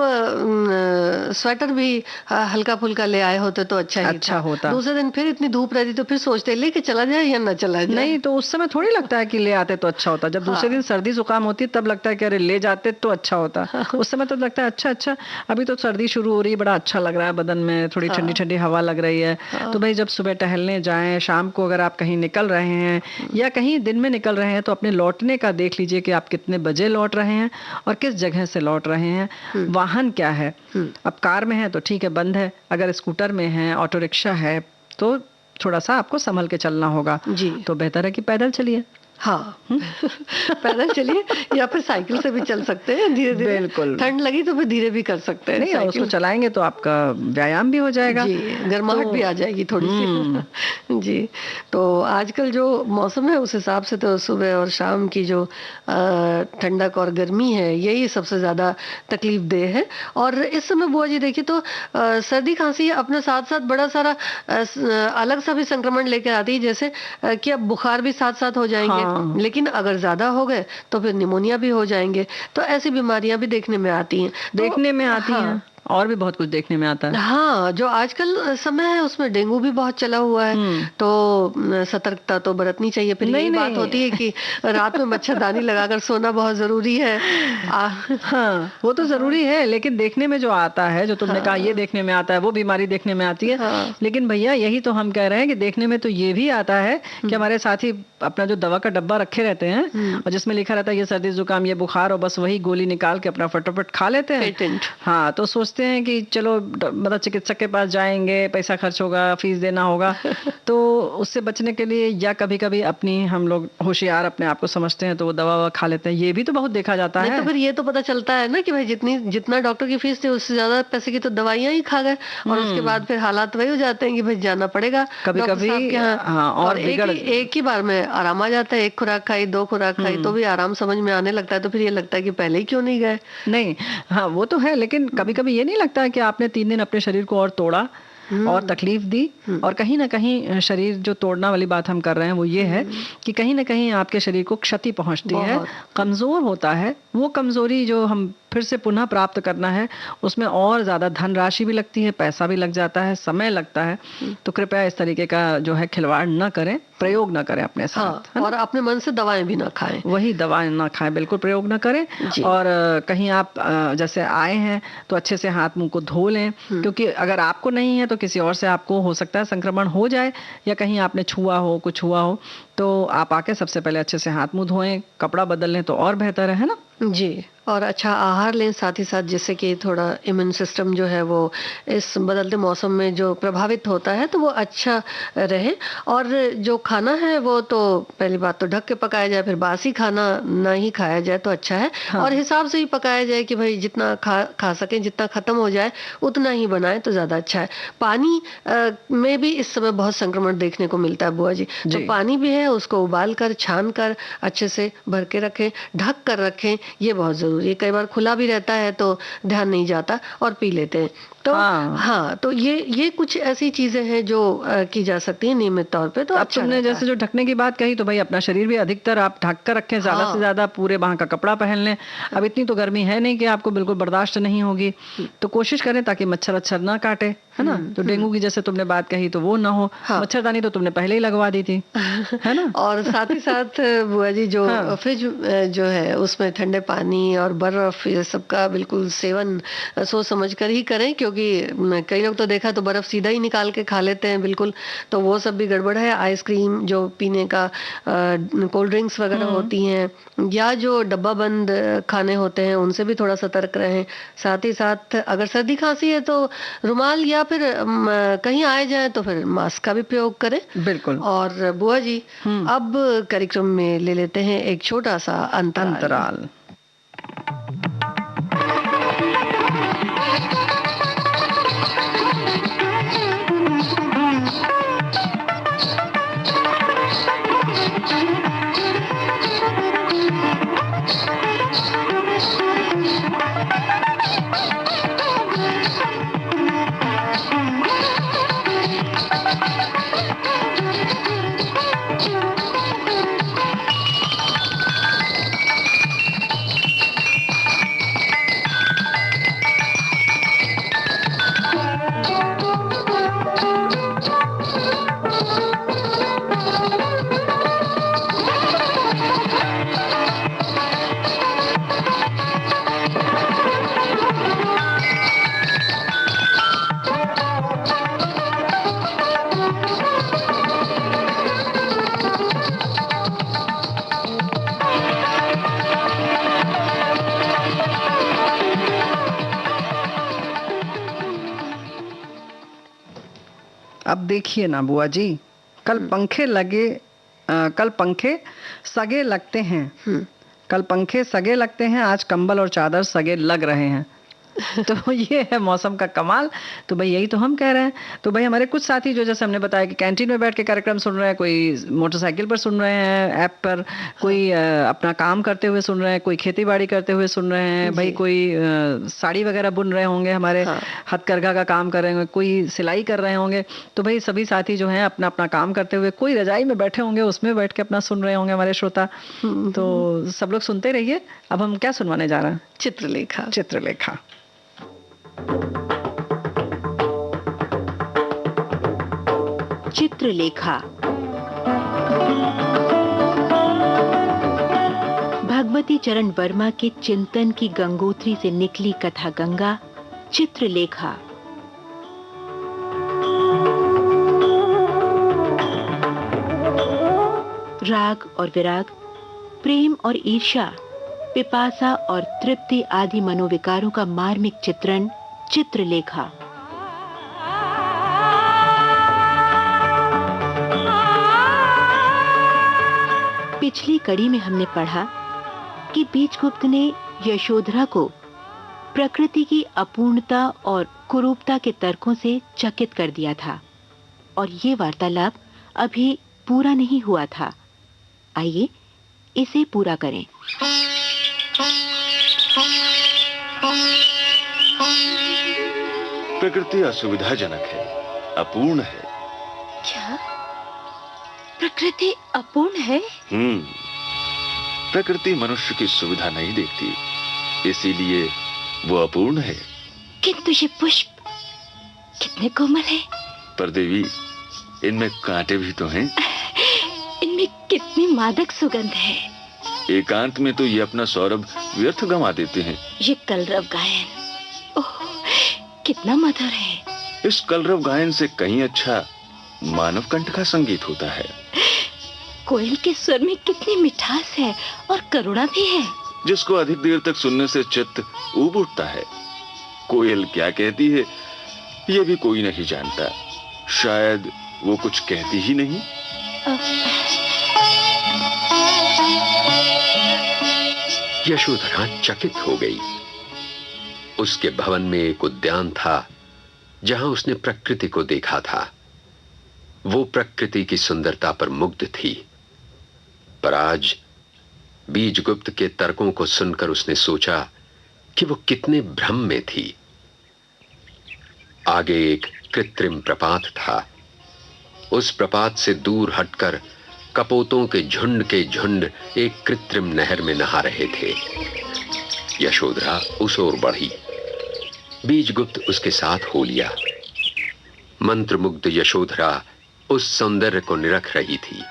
स्वेटर भी हल्का फुल्का ले आए होते तो अच्छा होता। दूसरे दिन फिर इतनी धूप रहती तो फिर सोचते लेके चला जाए या ना चला जाए। नहीं, तो उस समय थोड़ी लगता है कि ले आते तो अच्छा होता। जब दूसरे दिन सर्दी जुकाम होती तब लगता है कि अरे ले जाते तो अच्छा होता। उस समय तो लगता है अच्छा अभी तो सर्दी शुरू हो रही है, बड़ा अच्छा लग रहा है बदन में, थोड़ी ठंडी ठंडी हवा लग रही है। तो भाई जब सुबह टहलने जाएं, शाम को अगर आप कहीं निकल रहे हैं या कहीं दिन में निकल रहे हैं तो अपने लौटने का देख लीजिए कि आप कितने बजे लौट रहे हैं और किस जगह से लौट रहे हैं, वाहन क्या है। अब कार में है तो ठीक है, बंद है। अगर स्कूटर में है, ऑटो रिक्शा है तो थोड़ा सा आपको संभल के चलना होगा। जी। तो बेहतर है कि पैदल चलिए। हाँ पैदल चलिए या फिर साइकिल से भी चल सकते हैं धीरे धीरे। बिल्कुल। ठंड लगी तो फिर धीरे भी कर सकते हैं नहीं, और उसको चलाएंगे तो आपका व्यायाम भी हो जाएगा। जी, गर्माहट तो भी आ जाएगी थोड़ी सी जी। तो आजकल जो मौसम है उस हिसाब से तो सुबह और शाम की जो ठंडक और गर्मी है यही सबसे ज्यादा तकलीफ देह है। और इस समय बुआ जी देखिए तो सर्दी खांसी अपने साथ साथ बड़ा सारा अलग सा भी संक्रमण लेकर आती है, जैसे कि अब बुखार भी साथ साथ हो जाएंगे। हाँ। लेकिन अगर ज्यादा हो गए तो फिर निमोनिया भी हो जाएंगे। तो ऐसी बीमारियां भी देखने में आती हैं। देखने में आती हैं और भी बहुत कुछ देखने में आता है। हाँ, जो आजकल समय है उसमें डेंगू भी बहुत चला हुआ है। तो सतर्कता तो बरतनी चाहिए। फिर यही बात होती है कि रात में मच्छरदानी लगाकर सोना बहुत जरूरी है। हाँ, वो तो जरूरी है, लेकिन देखने में जो आता है, जो तुमने कहा ये देखने में आता है, वो बीमारी देखने में आती है। लेकिन भैया यही तो हम कह रहे हैं कि देखने में तो ये भी आता है कि हमारे साथी अपना जो दवा का डब्बा रखे रहते हैं और जिसमें लिखा रहता है ये सर्दी जुकाम, ये बुखार, और बस वही गोली निकाल के अपना फटाफट खा लेते हैं। हाँ, तो सोचते हैं कि चलो मतलब चिकित्सक के पास जाएंगे, पैसा खर्च होगा, फीस देना होगा। तो उससे बचने के लिए या कभी कभी अपनी हम लोग होशियार अपने आप को समझते हैं तो वो दवा खा लेते हैं। ये भी तो बहुत देखा जाता है। तो फिर ये तो पता चलता है ना कि भाई जितना डॉक्टर की फीस थी उससे ज्यादा पैसे की तो दवाइयां ही खा गए और उसके बाद फिर हालात वही हो जाते हैं कि भाई जाना पड़ेगा कभी कभी। हाँ, और एक ही बार में आराम आ जाता है। एक खुराक खाई, 2 खुराक खाई तो भी आराम समझ में आने लगता है। तो फिर ये लगता है कि पहले ही क्यों नहीं गए। नहीं, हाँ वो तो है, लेकिन कभी कभी ये नहीं लगता है कि आपने 3 दिन अपने शरीर को और तोड़ा और तकलीफ दी। और कहीं ना कहीं शरीर जो तोड़ना वाली बात हम कर रहे हैं वो ये है कि कहीं ना कहीं आपके शरीर को क्षति पहुंचती है, कमजोर होता है। वो कमजोरी जो हम फिर से पुनः प्राप्त करना है उसमें और ज्यादा धनराशि भी लगती है, पैसा भी लग जाता है, समय लगता है। तो कृपया इस तरीके का जो है खिलवाड़ न करें, प्रयोग न करें अपने साथ। हाँ, और अपने मन से दवाएं भी ना खाएं। वही दवाएं ना खाएं, बिल्कुल प्रयोग न करें। और कहीं आप जैसे आए हैं तो अच्छे से हाथ मुंह को धो लें, क्योंकि अगर आपको नहीं है तो किसी और से आपको हो सकता है संक्रमण हो जाए, या कहीं आपने छुआ हो, कुछ हुआ हो। तो आप आके सबसे पहले अच्छे से हाथ मुंह धोएं, कपड़ा बदल लें तो और बेहतर है ना जी। और अच्छा आहार लें साथ ही साथ, जिससे कि थोड़ा इम्यून सिस्टम जो है वो इस बदलते मौसम में जो प्रभावित होता है तो वो अच्छा रहे। और जो खाना है वो तो पहली बात तो ढक के पकाया जाए, फिर बासी खाना ना ही खाया जाए तो अच्छा है। और हिसाब से ही पकाया जाए कि भाई जितना खा सकें, जितना खत्म हो जाए उतना ही बनाए तो ज्यादा अच्छा है। पानी में भी इस समय बहुत संक्रमण देखने को मिलता है बुआ जी। तो पानी भी है, उसको उबाल कर छान कर अच्छे से भर के रखें, ढक कर रखें, ये बहुत जरूरी है। कई बार खुला भी रहता है तो ध्यान नहीं जाता और पी लेते हैं। तो हाँ, तो ये कुछ ऐसी चीजें हैं जो की जा सकती है नियमित तौर पे। तो अब अच्छा तुमने जैसे जो ढकने की बात कही तो भाई अपना शरीर भी अधिकतर आप ढक कर रखें, ज्यादा से ज्यादा पूरे बाह का कपड़ा पहन लें। अब इतनी तो गर्मी है नहीं कि आपको बिल्कुल बर्दाश्त नहीं होगी, तो कोशिश करें ताकि मच्छर अच्छर ना काटे, है ना। तो डेंगू की जैसे तुमने बात कही तो वो ना हो। मच्छरदानी तो तुमने पहले ही लगवा दी थी, है ना। और साथ ही साथ बुआ जी जो फ्रिज जो है उसमें ठंडे पानी और बर्फ ये सबका बिल्कुल सेवन सोच समझ कर ही करें, क्योंकि कई लोग तो देखा तो बर्फ सीधा ही निकाल के खा लेते हैं बिल्कुल। तो वो सब भी गड़बड़ है। आइसक्रीम जो पीने का, कोल्ड ड्रिंक्स वगैरह होती हैं, या जो डब्बा बंद खाने होते हैं उनसे भी थोड़ा सतर्क रहें। साथ ही साथ अगर सर्दी खांसी है तो रुमाल, या फिर कहीं आए जाए तो फिर मास्क का भी प्रयोग करें। बिल्कुल। और बुआ जी अब कार्यक्रम में ले लेते हैं एक छोटा सा अंतराल। अब देखिए ना बुआ जी, कल पंखे सगे लगते हैं, कल पंखे सगे लगते हैं, आज कंबल और चादर सगे लग रहे हैं। तो ये है मौसम का कमाल। तो भाई यही तो हम कह रहे हैं। तो भाई हमारे कुछ साथी जो जैसे हमने बताया कि कैंटीन में बैठ के कार्यक्रम सुन रहे हैं, कोई मोटरसाइकिल पर सुन रहे हैं ऐप पर, कोई अपना काम करते हुए सुन रहे हैं, कोई खेती बाड़ी करते हुए सुन रहे हैं, भाई कोई साड़ी वगैरह बुन रहे होंगे, हमारे हथकरघा का काम कर रहे होंगे, कोई सिलाई कर रहे होंगे। तो भाई सभी साथी जो हैं अपना अपना काम करते हुए, कोई रजाई में बैठे होंगे उसमें बैठ के अपना सुन रहे होंगे हमारे श्रोता। तो सब लोग सुनते रहिए। अब हम क्या सुनवाने जा रहे हैं? चित्रलेखा। चित्रलेखा। चित्रलेखा। भगवती चरण वर्मा के चिंतन की गंगोत्री से निकली कथा गंगा चित्रलेखा। राग और विराग, प्रेम और ईर्ष्या, पिपासा और तृप्ति आदि मनोविकारों का मार्मिक चित्रण चित्रलेखा। पिछली कड़ी में हमने पढ़ा कि बीजगुप्त ने यशोधरा को प्रकृति की अपूर्णता और कुरूपता के तर्कों से चकित कर दिया था और ये वार्तालाप अभी पूरा नहीं हुआ था। आइए इसे पूरा करें। प्रकृति असुविधाजनक है, अपूर्ण है। क्या प्रकृति अपूर्ण है? प्रकृति मनुष्य की सुविधा नहीं देखती, इसीलिए वो अपूर्ण है। किंतु ये पुष्प कितने कोमल है। पर देवी, इनमें कांटे भी तो हैं। इनमें कितनी मादक सुगंध है। एकांत में तो ये अपना सौरभ व्यर्थ गंवा देते हैं। ये कलरव गायन, ओह कितना मधुर है। इस कलरव गायन से कहीं अच्छा मानव कंठ का संगीत होता है। कोयल के स्वर में कितनी मिठास है और करुणा भी है, जिसको अधिक देर तक सुनने से चित्त ऊब उठता है। कोयल क्या कहती है ये भी कोई नहीं जानता, शायद वो कुछ कहती ही नहीं। यशोधरा चकित हो गई। उसके भवन में एक उद्यान था जहां उसने प्रकृति को देखा था। वो प्रकृति की सुंदरता पर मुग्ध थी, पर आज बीजगुप्त के तर्कों को सुनकर उसने सोचा कि वो कितने भ्रम में थी। आगे एक कृत्रिम प्रपात था। उस प्रपात से दूर हटकर कपोतों के झुंड एक कृत्रिम नहर में नहा रहे थे। यशोधरा उस ओर बढ़ी। बीजगुप्त उसके साथ हो लिया। मंत्रमुग्ध यशोधरा उस सौंदर्य को निरख रही थी।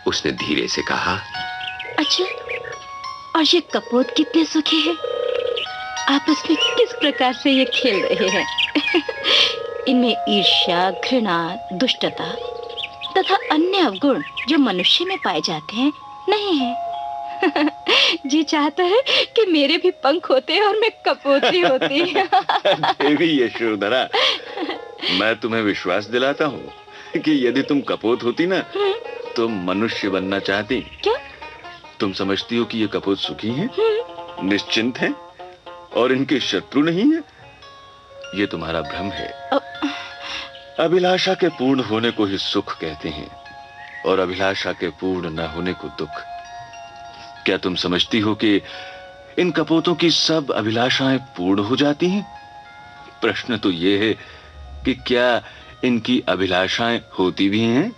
उसने धीरे से कहा, अच्छा, और ये कपोत कितने सुखी है। आपस में किस प्रकार से ये खेल रहे हैं। इनमें ईर्ष्या, घृणा, दुष्टता तथा अन्य अवगुण जो मनुष्य में पाए जाते हैं नहीं है। जी चाहता है कि मेरे भी पंख होते और मैं कपोती होती। देवी यशोधरा, मैं तुम्हें विश्वास दिलाता हूँ कि यदि तुम कपोत होती ना तो मनुष्य बनना चाहती। क्या? तुम समझती हो कि ये कपोत सुखी हैं, निश्चिंत हैं और इनके शत्रु नहीं है? ये तुम्हारा भ्रम है। अभिलाषा के पूर्ण होने को ही सुख कहते हैं और अभिलाषा के पूर्ण न होने को दुख। क्या तुम समझती हो कि इन कपोतों की सब अभिलाषाएं पूर्ण हो जाती हैं? प्रश्न तो ये है कि क्या इनकी अभिलाषाएं होती भी हैं?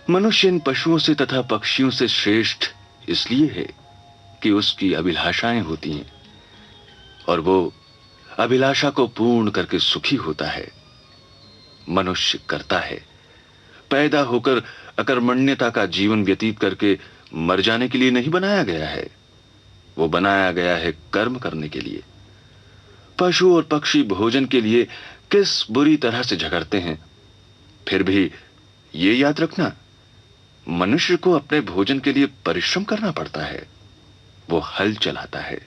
मनुष्य इन पशुओं से तथा पक्षियों से श्रेष्ठ इसलिए है कि उसकी अभिलाषाएं होती हैं और वो अभिलाषा को पूर्ण करके सुखी होता है। मनुष्य करता है, पैदा होकर अकर्मण्यता का जीवन व्यतीत करके मर जाने के लिए नहीं बनाया गया है। वो बनाया गया है कर्म करने के लिए। पशु और पक्षी भोजन के लिए किस बुरी तरह से झगड़ते हैं, फिर भी ये याद रखना, मनुष्य को अपने भोजन के लिए परिश्रम करना पड़ता है। वो हल चलाता है,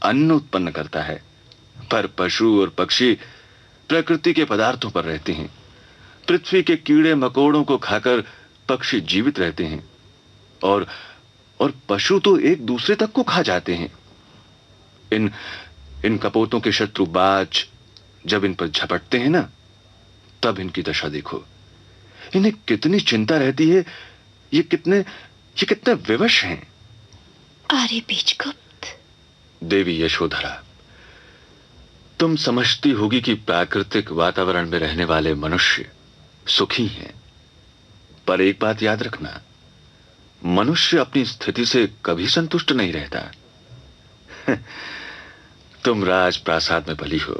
अन्न उत्पन्न करता है, पर पशु और पक्षी प्रकृति के पदार्थों पर रहते हैं। पृथ्वी के कीड़े मकोड़ों को खाकर पक्षी जीवित रहते हैं और पशु तो एक दूसरे तक को खा जाते हैं। इन कपोतों के शत्रु बाज जब इन पर झपटते हैं ना, तब इनकी दशा देखो। इन्हें कितनी चिंता रहती है। ये कितने विवश हैं। आर्य बीजगुप्त। देवी यशोधरा, तुम समझती होगी कि प्राकृतिक वातावरण में रहने वाले मनुष्य सुखी हैं, पर एक बात याद रखना, मनुष्य अपनी स्थिति से कभी संतुष्ट नहीं रहता। तुम राजप्रासाद में पली हो,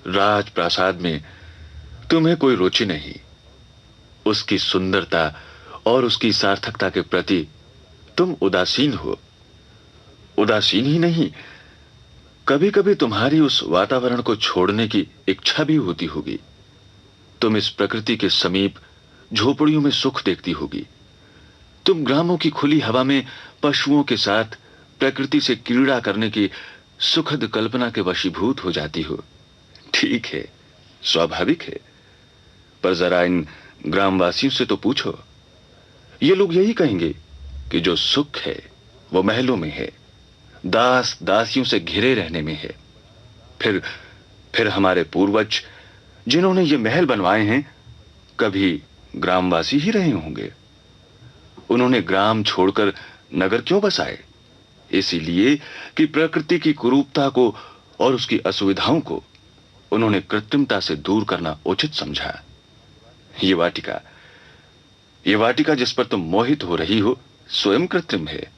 राजप्रासाद में तुम्हें कोई रुचि नहीं। उसकी सुंदरता और उसकी सार्थकता के प्रति तुम उदासीन हो। उदासीन ही नहीं, कभी कभी तुम्हारी उस वातावरण को छोड़ने की इच्छा भी होती होगी। तुम इस प्रकृति के समीप झोपड़ियों में सुख देखती होगी। तुम ग्रामों की खुली हवा में पशुओं के साथ प्रकृति से क्रीड़ा करने की सुखद कल्पना के वशीभूत हो जाती हो। ठीक है, स्वाभाविक है, पर जरा इन ग्रामवासियों से तो पूछो। ये लोग यही कहेंगे कि जो सुख है वो महलों में है, दास दासियों से घिरे रहने में है। फिर हमारे पूर्वज जिन्होंने ये महल बनवाए हैं, कभी ग्रामवासी ही रहे होंगे। उन्होंने ग्राम छोड़कर नगर क्यों बसाए? इसीलिए कि प्रकृति की कुरूपता को और उसकी असुविधाओं को उन्होंने कृत्रिमता से दूर करना उचित समझा। ये वाटिका जिस पर तुम मोहित हो रही हो, स्वयं कृत्रिम है।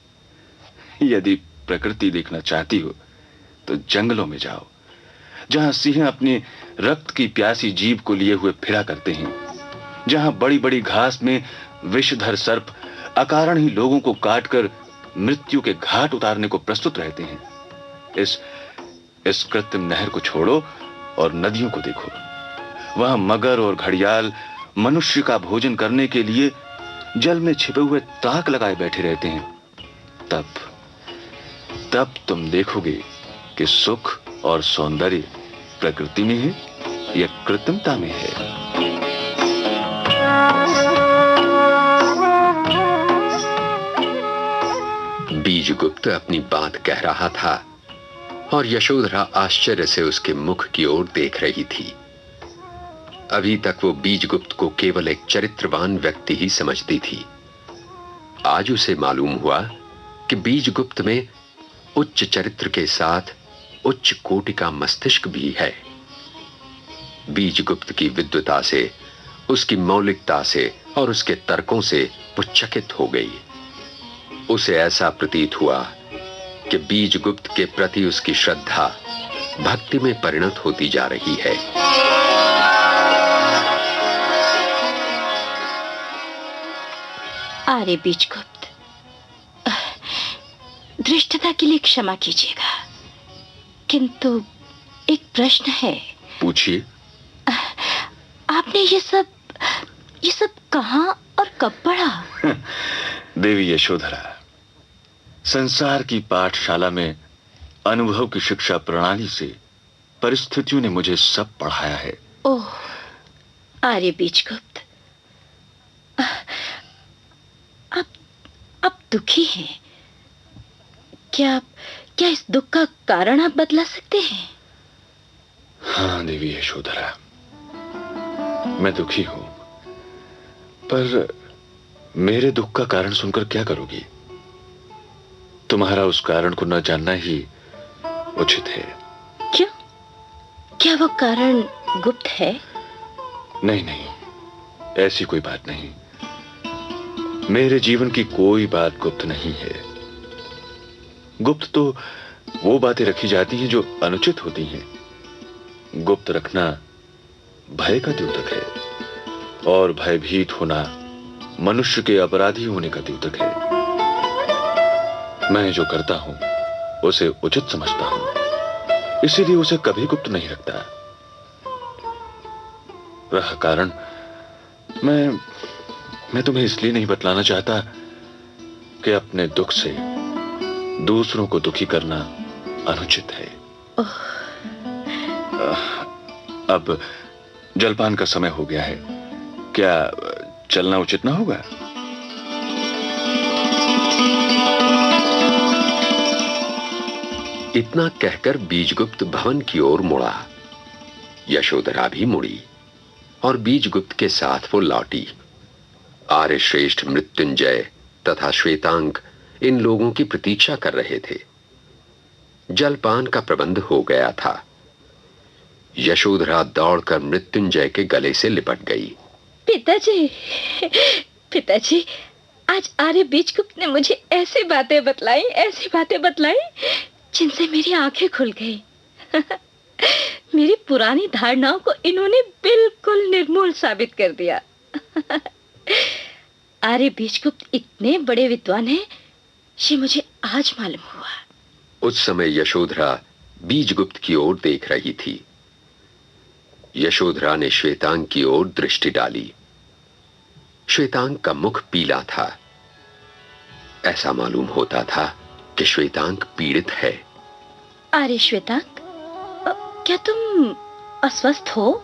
यदि प्रकृति देखना चाहती हो तो जंगलों में जाओ, जहां सिंह अपने रक्त की प्यासी जीभ को लिए हुए फिरा करते हैं, जहां बड़ी बड़ी घास में विषधर सर्प अकारण ही लोगों को काटकर मृत्यु के घाट उतारने को प्रस्तुत रहते हैं। इस कृत्रिम नहर को छोड़ो और नदियों को देखो। वहां मगर और घड़ियाल मनुष्य का भोजन करने के लिए जल में छिपे हुए ताक लगाए बैठे रहते हैं। तब तुम देखोगे कि सुख और सौंदर्य प्रकृति में है या कृत्रिमता में है। बीजगुप्त अपनी बात कह रहा था और यशोधरा आश्चर्य से उसके मुख की ओर देख रही थी। अभी तक वो बीजगुप्त को केवल एक चरित्रवान व्यक्ति ही समझती थी। आज उसे मालूम हुआ कि बीजगुप्त में उच्च चरित्र के साथ उच्च कोटि का मस्तिष्क भी है। बीजगुप्त की विद्वता से, उसकी मौलिकता से और उसके तर्कों से वो चकित हो गई। उसे ऐसा प्रतीत हुआ कि बीजगुप्त के प्रति उसकी श्रद्धा भक्ति में परिणत होती जा रही है। आर्य बीजगुप्त, धृष्टता के लिए क्षमा कीजिएगा, किंतु एक प्रश्न है। पूछिए। आपने ये सब कहां और कब पढ़ा? देवी यशोधरा, संसार की पाठशाला में अनुभव की शिक्षा प्रणाली से परिस्थितियों ने मुझे सब पढ़ाया है। ओह, आर्य बीजगुप्त, आप दुखी हैं। क्या इस दुख का कारण आप बतला सकते हैं? हाँ देवी यशोधरा, मैं दुखी हूं, पर मेरे दुख का कारण सुनकर क्या करोगी? तुम्हारा उस कारण को न जानना ही उचित है। क्यों? क्या वो कारण गुप्त है? नहीं, ऐसी कोई बात नहीं। मेरे जीवन की कोई बात गुप्त नहीं है। गुप्त तो वो बातें रखी जाती हैं जो अनुचित होती हैं। गुप्त रखना भय का द्योतक है और भयभीत होना मनुष्य के अपराधी होने का द्योतक है। मैं जो करता हूं उसे उचित समझता हूं, इसीलिए उसे कभी गुप्त नहीं रखता। रहा कारण, मैं तुम्हें इसलिए नहीं बतलाना चाहता कि अपने दुख से दूसरों को दुखी करना अनुचित है। जलपान का समय हो गया है, क्या चलना उचित ना होगा? इतना कहकर बीजगुप्त भवन की ओर मुड़ा। यशोधरा भी मुड़ी और बीजगुप्त के साथ वो लौटी। आर्य श्रेष्ठ, मृत्युंजय तथा श्वेतांग इन लोगों की प्रतीक्षा कर रहे थे। जलपान का प्रबंध हो गया था। यशोधरा दौड़कर मृत्युंजय के गले से लिपट गई। पिताजी, पिताजी, आज आर्य बीजगुप्त ने मुझे ऐसी बातें बतलाई जिनसे मेरी आंखें खुल गई। मेरी पुरानी धारणाओं को इन्होंने बिल्कुल निर्मूल साबित कर दिया। आर्य बीजगुप्त इतने बड़े विद्वान हैं, ये मुझे आज मालूम हुआ। उस समय यशोधरा बीजगुप्त की ओर देख रही थी। यशोधरा ने श्वेतांग की ओर दृष्टि डाली। श्वेतांग का मुख पीला था। ऐसा मालूम होता था कि श्वेतांग पीड़ित है। अरे श्वेतांग, क्या तुम अस्वस्थ हो?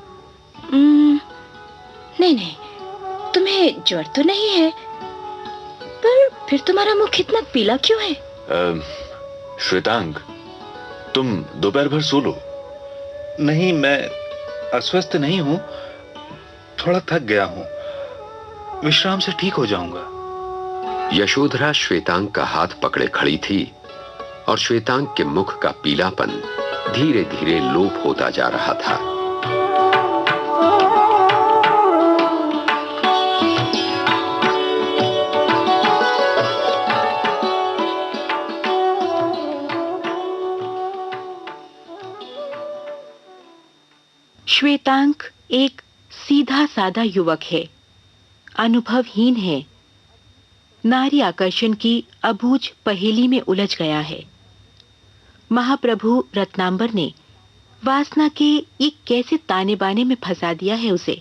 नहीं, तुम्हें ज्वर तो नहीं है, पर फिर तुम्हारा मुख इतना पीला क्यों है? श्वेतांग, तुम दोपहर भर सो लो। नहीं, मैं अस्वस्थ नहीं हूं, थोड़ा थक गया हूं, विश्राम से ठीक हो जाऊंगा। यशोधरा श्वेतांग का हाथ पकड़े खड़ी थी और श्वेतांग के मुख का पीलापन धीरे धीरे लोप होता जा रहा था। श्वेतांग एक सीधा साधा युवक है, अनुभवहीन है, नारी आकर्षण की अबूझ पहेली में उलझ गया है। महाप्रभु रत्नांबर ने वासना के एक कैसे ताने बाने में फंसा दिया है उसे।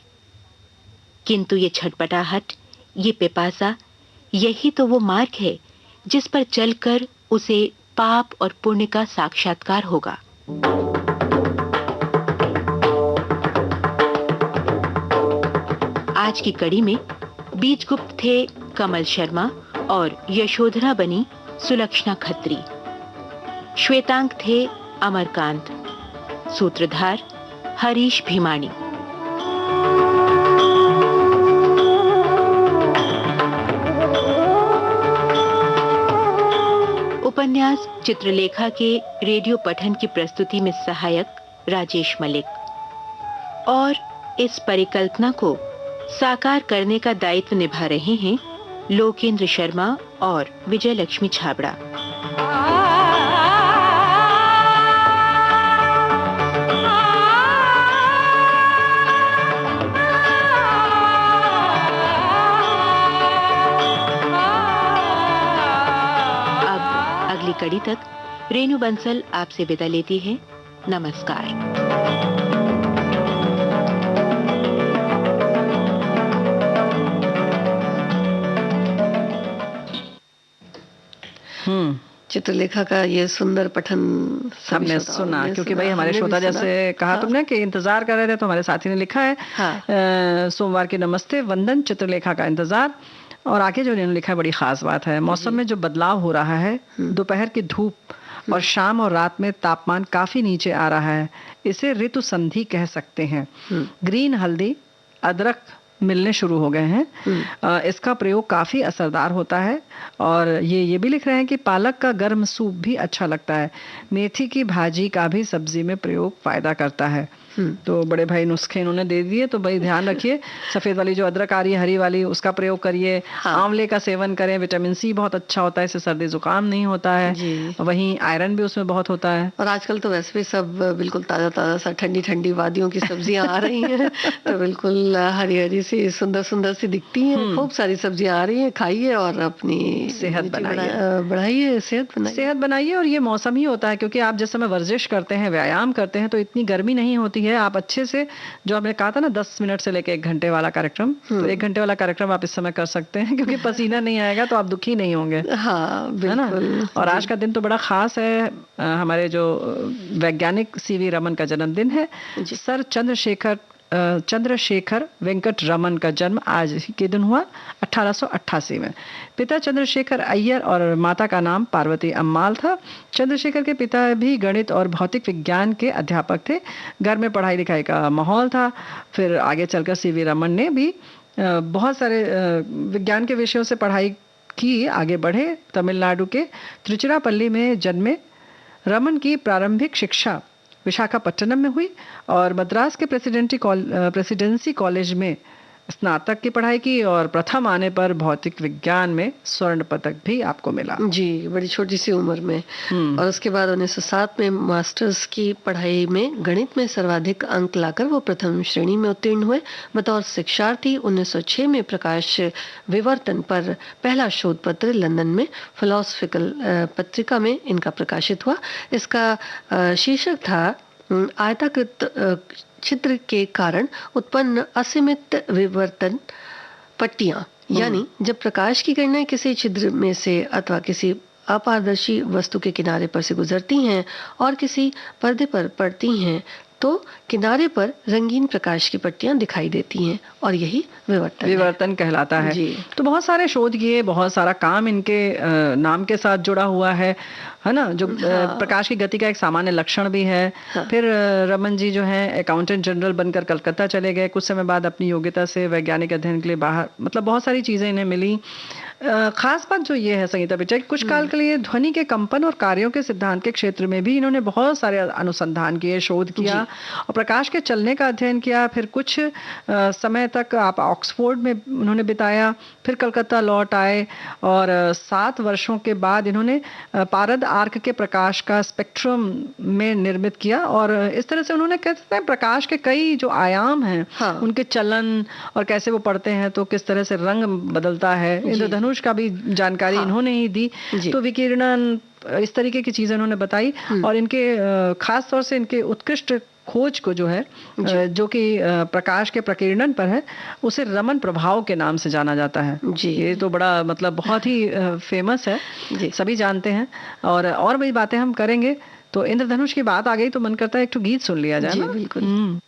किंतु ये छटपटाहट, ये पिपासा, यही तो वो मार्ग है जिस पर चलकर उसे पाप और पुण्य का साक्षात्कार होगा। आज की कड़ी में बीजगुप्त थे कमल शर्मा और यशोधरा बनी सुलक्षणा खत्री। श्वेतांग थे अमरकांत, सूत्रधार हरीश भीमानी। उपन्यास चित्रलेखा के रेडियो पठन की प्रस्तुति में सहायक राजेश मलिक और इस परिकल्पना को साकार करने का दायित्व निभा रहे हैं लोकेंद्र शर्मा और विजय लक्ष्मी छाबड़ा। अब अगली कड़ी तक रेणु बंसल आपसे विदा लेती है। नमस्कार। चित्रलेखा का ये सुंदर पठन हमने सुना, क्योंकि भाई हमारे श्रोता जैसे कहा तुमने कि इंतजार कर रहे थे, तो हमारे साथी ने लिखा है सोमवार के नमस्ते वंदन, चित्रलेखा का इंतजार। और आगे जो इन्होंने लिखा है बड़ी खास बात है। मौसम में जो बदलाव हो रहा है, दोपहर की धूप और शाम और रात में तापमान काफी नीचे आ रहा है, इसे ऋतु संधि कह सकते हैं। ग्रीन हल्दी, अदरक मिलने शुरू हो गए हैं। इसका प्रयोग काफी असरदार होता है। और ये भी लिख रहे हैं कि पालक का गर्म सूप भी अच्छा लगता है। मेथी की भाजी का भी सब्जी में प्रयोग फायदा करता है। तो बड़े भाई नुस्खे इन्होंने दे दिए, तो भाई ध्यान रखिए। सफेद वाली जो अदरक आ रही है, हरी वाली, उसका प्रयोग करिए। आंवले का सेवन करें, विटामिन सी बहुत अच्छा होता है, इससे सर्दी जुकाम नहीं होता है। वहीं आयरन भी उसमें बहुत होता है। और आजकल तो वैसे भी सब बिल्कुल ताजा ताजा सा ठंडी ठंडी वादियों की सब्जियां आ रही हैं, तो बिल्कुल हरी हरी सी सुंदर सुंदर सी दिखती हैं। खूब सारी सब्जियां आ रही हैं, खाइए और अपनी सेहत बढ़ाइए, सेहत बनाइए। और ये मौसम ही होता है, क्योंकि आप जिस समय वर्जिश करते हैं, व्यायाम करते हैं, तो इतनी गर्मी नहीं होती है। आप अच्छे से, जो आपने कहा था ना 10 मिनट से लेकर 1 घंटे वाला कार्यक्रम, तो 1 घंटे वाला कार्यक्रम आप इस समय कर सकते हैं, क्योंकि पसीना नहीं आएगा तो आप दुखी नहीं होंगे। हाँ, बिल्कुल। और आज का दिन तो बड़ा खास है। हमारे जो वैज्ञानिक सीवी रमन का जन्मदिन है। सर चंद्रशेखर चंद्रशेखर वेंकट रमन का जन्म आज ही के दिन हुआ 1888 में। पिता चंद्रशेखर अय्यर और माता का नाम पार्वती अम्माल था। चंद्रशेखर के पिता भी गणित और भौतिक विज्ञान के अध्यापक थे। घर में पढ़ाई लिखाई का माहौल था। फिर आगे चलकर सीवी रमन ने भी बहुत सारे विज्ञान के विषयों से पढ़ाई की, आगे बढ़े। तमिलनाडु के तिरुचिरापल्ली में जन्मे रमन की प्रारंभिक शिक्षा विशाखापट्टनम में हुई और मद्रास के प्रेसिडेंसी कॉलेज में स्नातक की पढ़ाई की और प्रथम आने पर भौतिक विज्ञान में स्वर्ण पदक भी आपको मिला। जी, बड़ी छोटी सी उम्र में। और उसके बाद 1907 में मास्टर्स की पढ़ाई में गणित में सर्वाधिक अंक लाकर वो प्रथम श्रेणी में उत्तीर्ण हुए। बतौर शिक्षार्थी 1906 में प्रकाश विवर्तन पर पहला शोध पत्र लंदन में फिलोसफिकल पत्रिका में इनका प्रकाशित हुआ। इसका शीर्षक था आयताकृत छिद्र के कारण उत्पन्न असीमित विवर्तन पट्टियां, यानी जब प्रकाश की किरणें किसी छिद्र में से अथवा किसी अपारदर्शी वस्तु के किनारे पर से गुजरती हैं और किसी पर्दे पर पड़ती हैं तो किनारे पर रंगीन प्रकाश की पट्टियां दिखाई देती हैं और यही विवर्तन कहलाता है। जी। तो बहुत सारे शोध किए, बहुत सारा काम इनके नाम के साथ जुड़ा हुआ है ना, जो प्रकाश की गति का एक सामान्य लक्षण भी है। फिर रमन जी जो है अकाउंटेंट जनरल बनकर कलकत्ता चले गए। कुछ समय बाद अपनी योग्यता से वैज्ञानिक अध्ययन के लिए बाहर, मतलब बहुत सारी चीजें इन्हें मिली। खास बात जो ये है संगीता बेटा, कुछ काल के लिए ध्वनि के कंपन और कार्यों के सिद्धांत के क्षेत्र में भी इन्होंने बहुत सारे अनुसंधान किए, शोध किया और प्रकाश के चलने का अध्ययन किया। फिर कुछ समय तक आप ऑक्सफोर्ड में उन्होंने बिताया, फिर कलकत्ता लौट आए और 7 वर्षों के बाद इन्होंने पारद आर्क के प्रकाश का स्पेक्ट्रम में निर्मित किया और इस तरह से उन्होंने कहते हैं प्रकाश के कई जो आयाम हैं उनके चलन और कैसे वो पड़ते हैं तो किस तरह से रंग बदलता है, इंद्रधनुष का भी जानकारी इन्होंने ही दी। तो विकिरणन, इस तरीके की चीजें उन्होंने बताई और इनके खास तौर से इनके उत्कृष्ट खोज को जो है जो कि प्रकाश के प्रकीर्णन पर है, उसे रमन प्रभाव के नाम से जाना जाता है। जी, ये तो बड़ा मतलब बहुत ही फेमस है, सभी जानते हैं और भी बातें हम करेंगे। तो इंद्रधनुष की बात आ गई तो मन करता है एक तो गीत सुन लिया जाए ना। बिल्कुल।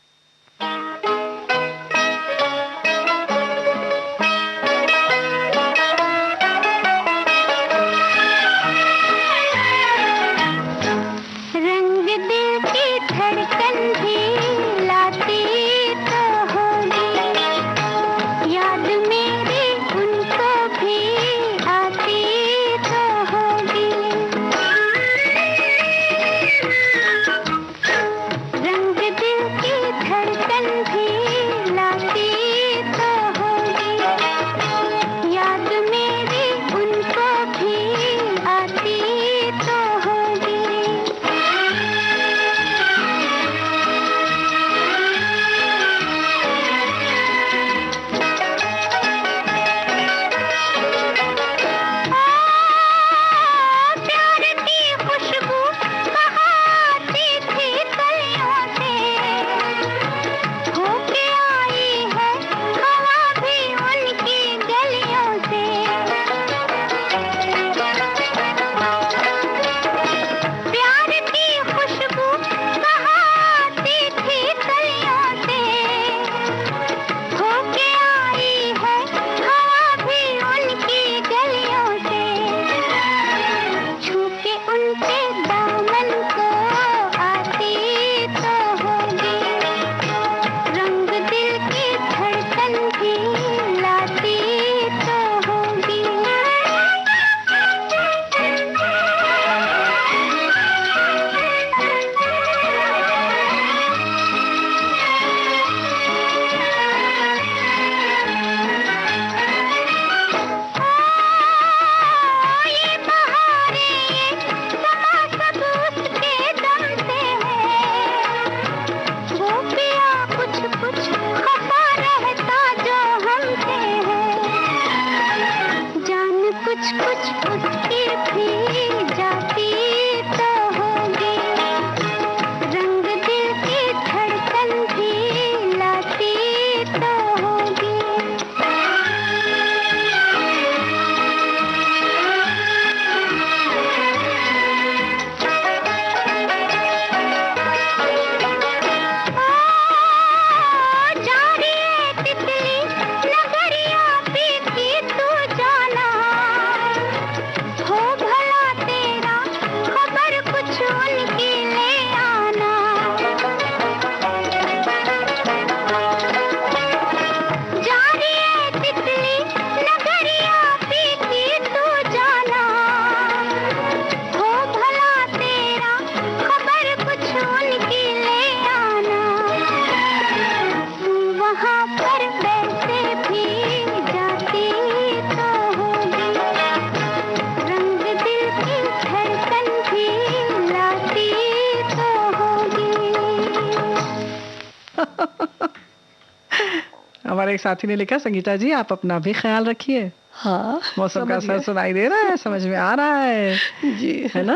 हमारे एक साथी ने लिखा, संगीता जी आप अपना भी ख्याल रखिए। हाँ, मौसम का समझ असर गए। सुनाई दे रहा है, समझ में आ रहा है जी, है ना।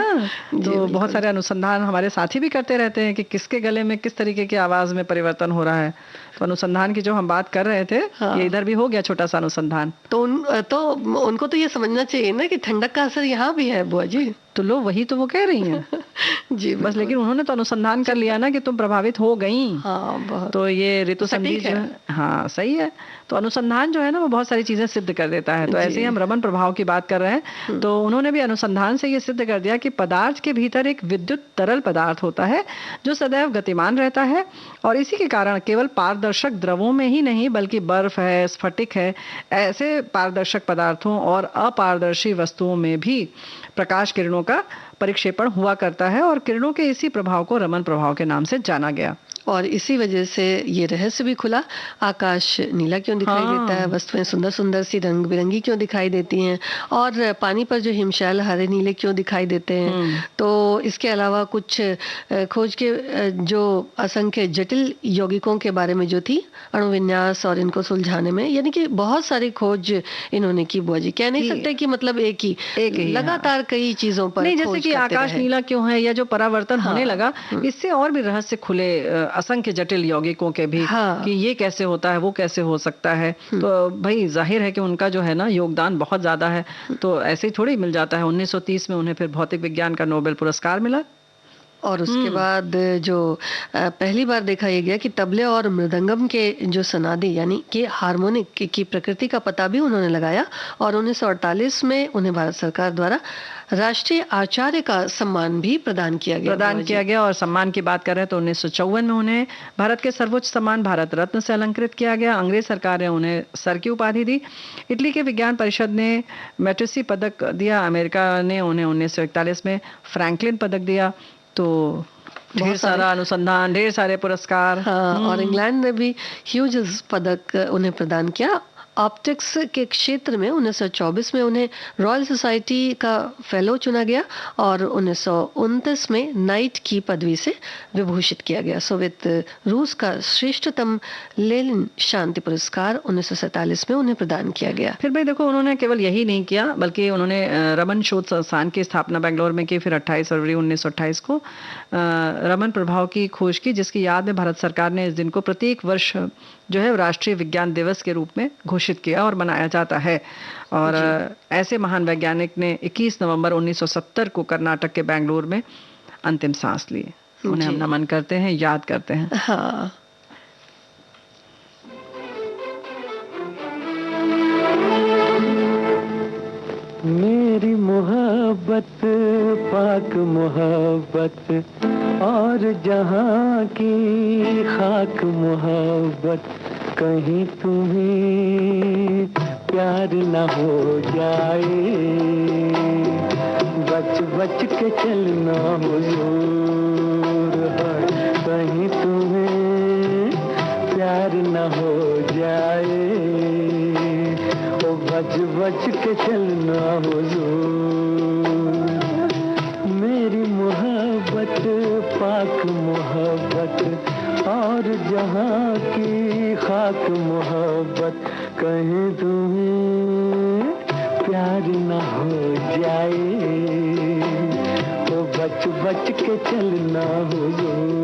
जी, तो बहुत बिल्कुल। सारे अनुसंधान हमारे साथी भी करते रहते हैं कि किसके गले में किस तरीके की आवाज में परिवर्तन हो रहा है। तो अनुसंधान की जो हम बात कर रहे थे, हाँ। ये इधर भी हो गया छोटा सा अनुसंधान। तो उनको तो ये समझना चाहिए ना कि ठंडक का असर यहाँ भी है बुआ जी। तो लो वही तो वो कह रही हैं। जी बस बिल्कुल। लेकिन उन्होंने तो अनुसंधान कर लिया ना कि तुम प्रभावित हो गई। हाँ, बहुत तो ये ऋतु संधि सटीक जो है। है, हाँ सही है। तो अनुसंधान जो है ना वो बहुत सारी चीजें सिद्ध कर देता है। तो ऐसे ही जी। हम रमन प्रभाव की बात कर रहे हैं, तो उन्होंने भी अनुसंधान से ये सिद्ध कर दिया कि पदार्थ के भीतर एक विद्युत तरल पदार्थ होता है जो सदैव गतिमान रहता है, और इसी के कारण केवल पारदर्शक द्रवों में ही नहीं बल्कि बर्फ है, स्फटिक है, ऐसे पारदर्शक पदार्थों और अपारदर्शी वस्तुओं में भी प्रकाश किरणों का परिक्षेपण हुआ करता है, और किरणों के इसी प्रभाव को रमन प्रभाव के नाम से जाना गया। और इसी वजह से ये रहस्य भी खुला, आकाश नीला क्यों दिखाई देता है, वस्तुएं सुंदर सुंदर सी रंग बिरंगी क्यों दिखाई देती हैं, और पानी पर जो हिमशैल हरे नीले क्यों दिखाई देते हैं। तो इसके अलावा कुछ खोज के जो असंख्य जटिल यौगिकों के बारे में जो थी अणुविन्यास और इनको सुलझाने में, यानी कि बहुत सारी खोज इन्होंने की बुआ जी। कह नहीं सकते कि मतलब एक ही लगातार कई चीजों पर नहीं, जैसे कि आकाश नीला क्यों है या जो परावर्तन होने लगा, इससे और भी रहस्य खुले असंख्य जटिल यौगिकों के भी, कि ये कैसे होता है, वो कैसे हो सकता है। तो भाई जाहिर है कि उनका जो है ना योगदान बहुत ज्यादा है। तो ऐसे ही थोड़ी मिल जाता है। 1930 में उन्हें फिर भौतिक विज्ञान का नोबेल पुरस्कार मिला। और उसके बाद जो पहली बार देखा यह गया कि तबले और मृदंगम के जो सनादी यानी कि हार्मोनिक की प्रकृति का पता भी उन्होंने लगाया, और 1948 में उन्हें भारत सरकार द्वारा राष्ट्रीय आचार्य का सम्मान भी प्रदान किया गया। और सम्मान की बात कर रहे हैं तो 1954 में उन्हें भारत के सर्वोच्च सम्मान भारत रत्न से अलंकृत किया गया। अंग्रेज सरकार ने उन्हें सर की उपाधि दी। इटली के विज्ञान परिषद ने मैट्रिसी पदक दिया। अमेरिका ने उन्हें 1941 में फ्रैंकलिन पदक दिया। तो ढेर सारा अनुसंधान, ढेर सारे पुरस्कार। और इंग्लैंड ने भी ह्यूजेस पदक उन्हें प्रदान किया। ऑप्टिक्स के क्षेत्र में 1924 में उन्हें रॉयल सोसाइटी का फेलो चुना गया, और 1929 में नाइट की पदवी से विभूषित किया गया। सोवियत रूस का श्रेष्ठतम लेनिन शांति पुरस्कार 1947 में उन्हें प्रदान किया गया। फिर भाई देखो, उन्होंने केवल यही नहीं किया बल्कि उन्होंने रमन शोध संस्थान की स्थापना बेंगलोर में की। फिर 28 फरवरी 1928 को रमन प्रभाव की खोज की, जिसकी याद में भारत सरकार ने इस दिन को प्रत्येक वर्ष जो है राष्ट्रीय विज्ञान दिवस के रूप में घोषित किया और मनाया जाता है। और ऐसे महान वैज्ञानिक ने 21 नवंबर 1970 को कर्नाटक के बेंगलुरु में अंतिम सांस ली। उन्हें हम नमन करते हैं, याद करते हैं। हाँ। मेरी मोहब्बत पाक मोहब्बत और जहाँ की खाक मोहब्बत, कहीं तुम्हें प्यार न हो जाए, बच बच के चलना हुजूर, कहीं तुम्हें प्यार न हो जाए, बच बच के चलना हुजूर। मेरी मोहब्बत पाक मोहब्बत और जहाँ की खाक मोहब्बत, कहीं तुम्हें प्यार न हो जाए, तो बच बच के चलना हुजूर।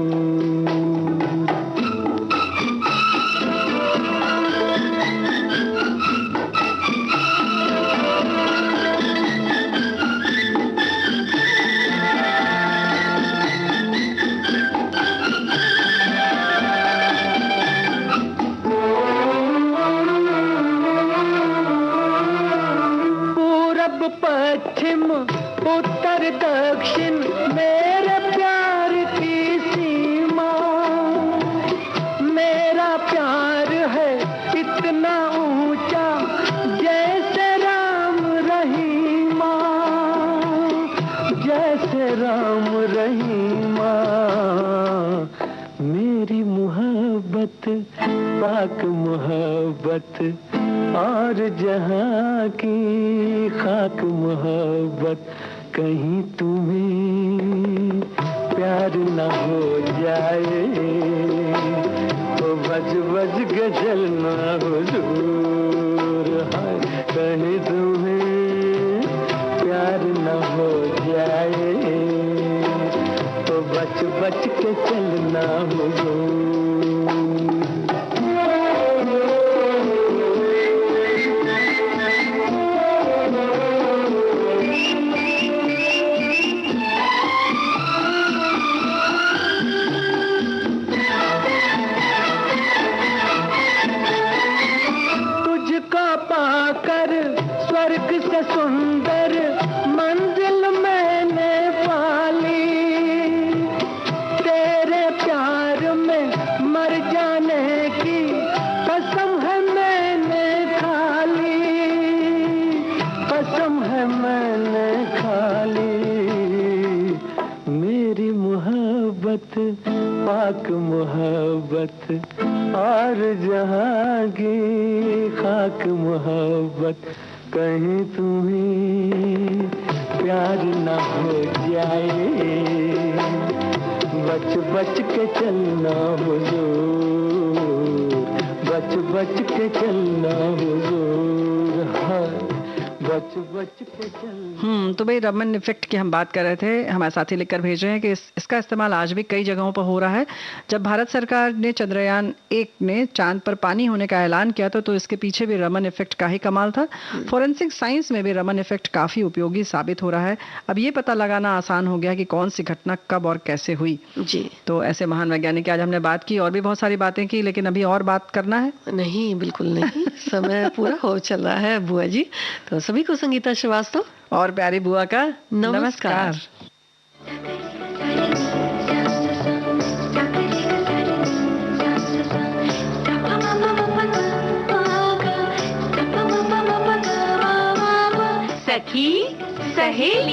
पश्चिम उत्तर दक्षिण मेरे प्यार की सीमा, मेरा प्यार है इतना ऊंचा जैसे राम रहीमा, जैसे राम रहीमा। मेरी मोहब्बत पाक मोहब्बत और जहाँ की खाक मोहब्बत, कहीं तुम्हें प्यार न हो जाए, तो बज बज के चलना हुजूर, हाय कहीं तुम्हें प्यार न हो जाए, तो बच बच के चलना हुजूर। स्वर्ग से सुंदर मंजिल मैंने पाली, तेरे प्यार में मर जाने की कसम है मैंने खा ली, कसम है मैंने खा ली। मेरी मोहब्बत पाक मोहब्बत और जहाँ की खाक मोहब्बत, कहीं तुम्हें प्यार न हो जाए, बच बच के चलना हुजूर, बच बच के चलना हुजूर, हाँ बच बच के चलना। तो भाई रमन इफेक्ट की हम बात कर रहे थे। हमारे साथी लिखकर भेज रहे हैं कि इसका इस्तेमाल आज भी कई जगहों पर हो रहा है। जब भारत सरकार ने चंद्रयान 1 ने चांद पर पानी होने का ऐलान किया था, तो इसके पीछे भी रमन इफेक्ट का ही कमाल था। फॉरेंसिक साइंस में भी रमन इफेक्ट काफी उपयोगी साबित हो रहा है। अब ये पता लगाना आसान हो गया कि कौन सी घटना कब और कैसे हुई। जी, तो ऐसे महान वैज्ञानिक की आज हमने बात की, और भी बहुत सारी बातें की, लेकिन अभी और बात करना है? नहीं, बिल्कुल नहीं, समय पूरा हो चला है बुआ जी। तो सभी को संगीता श्रीवास्तव और प्यारी बुआ का नमस्कार। सखी सहेली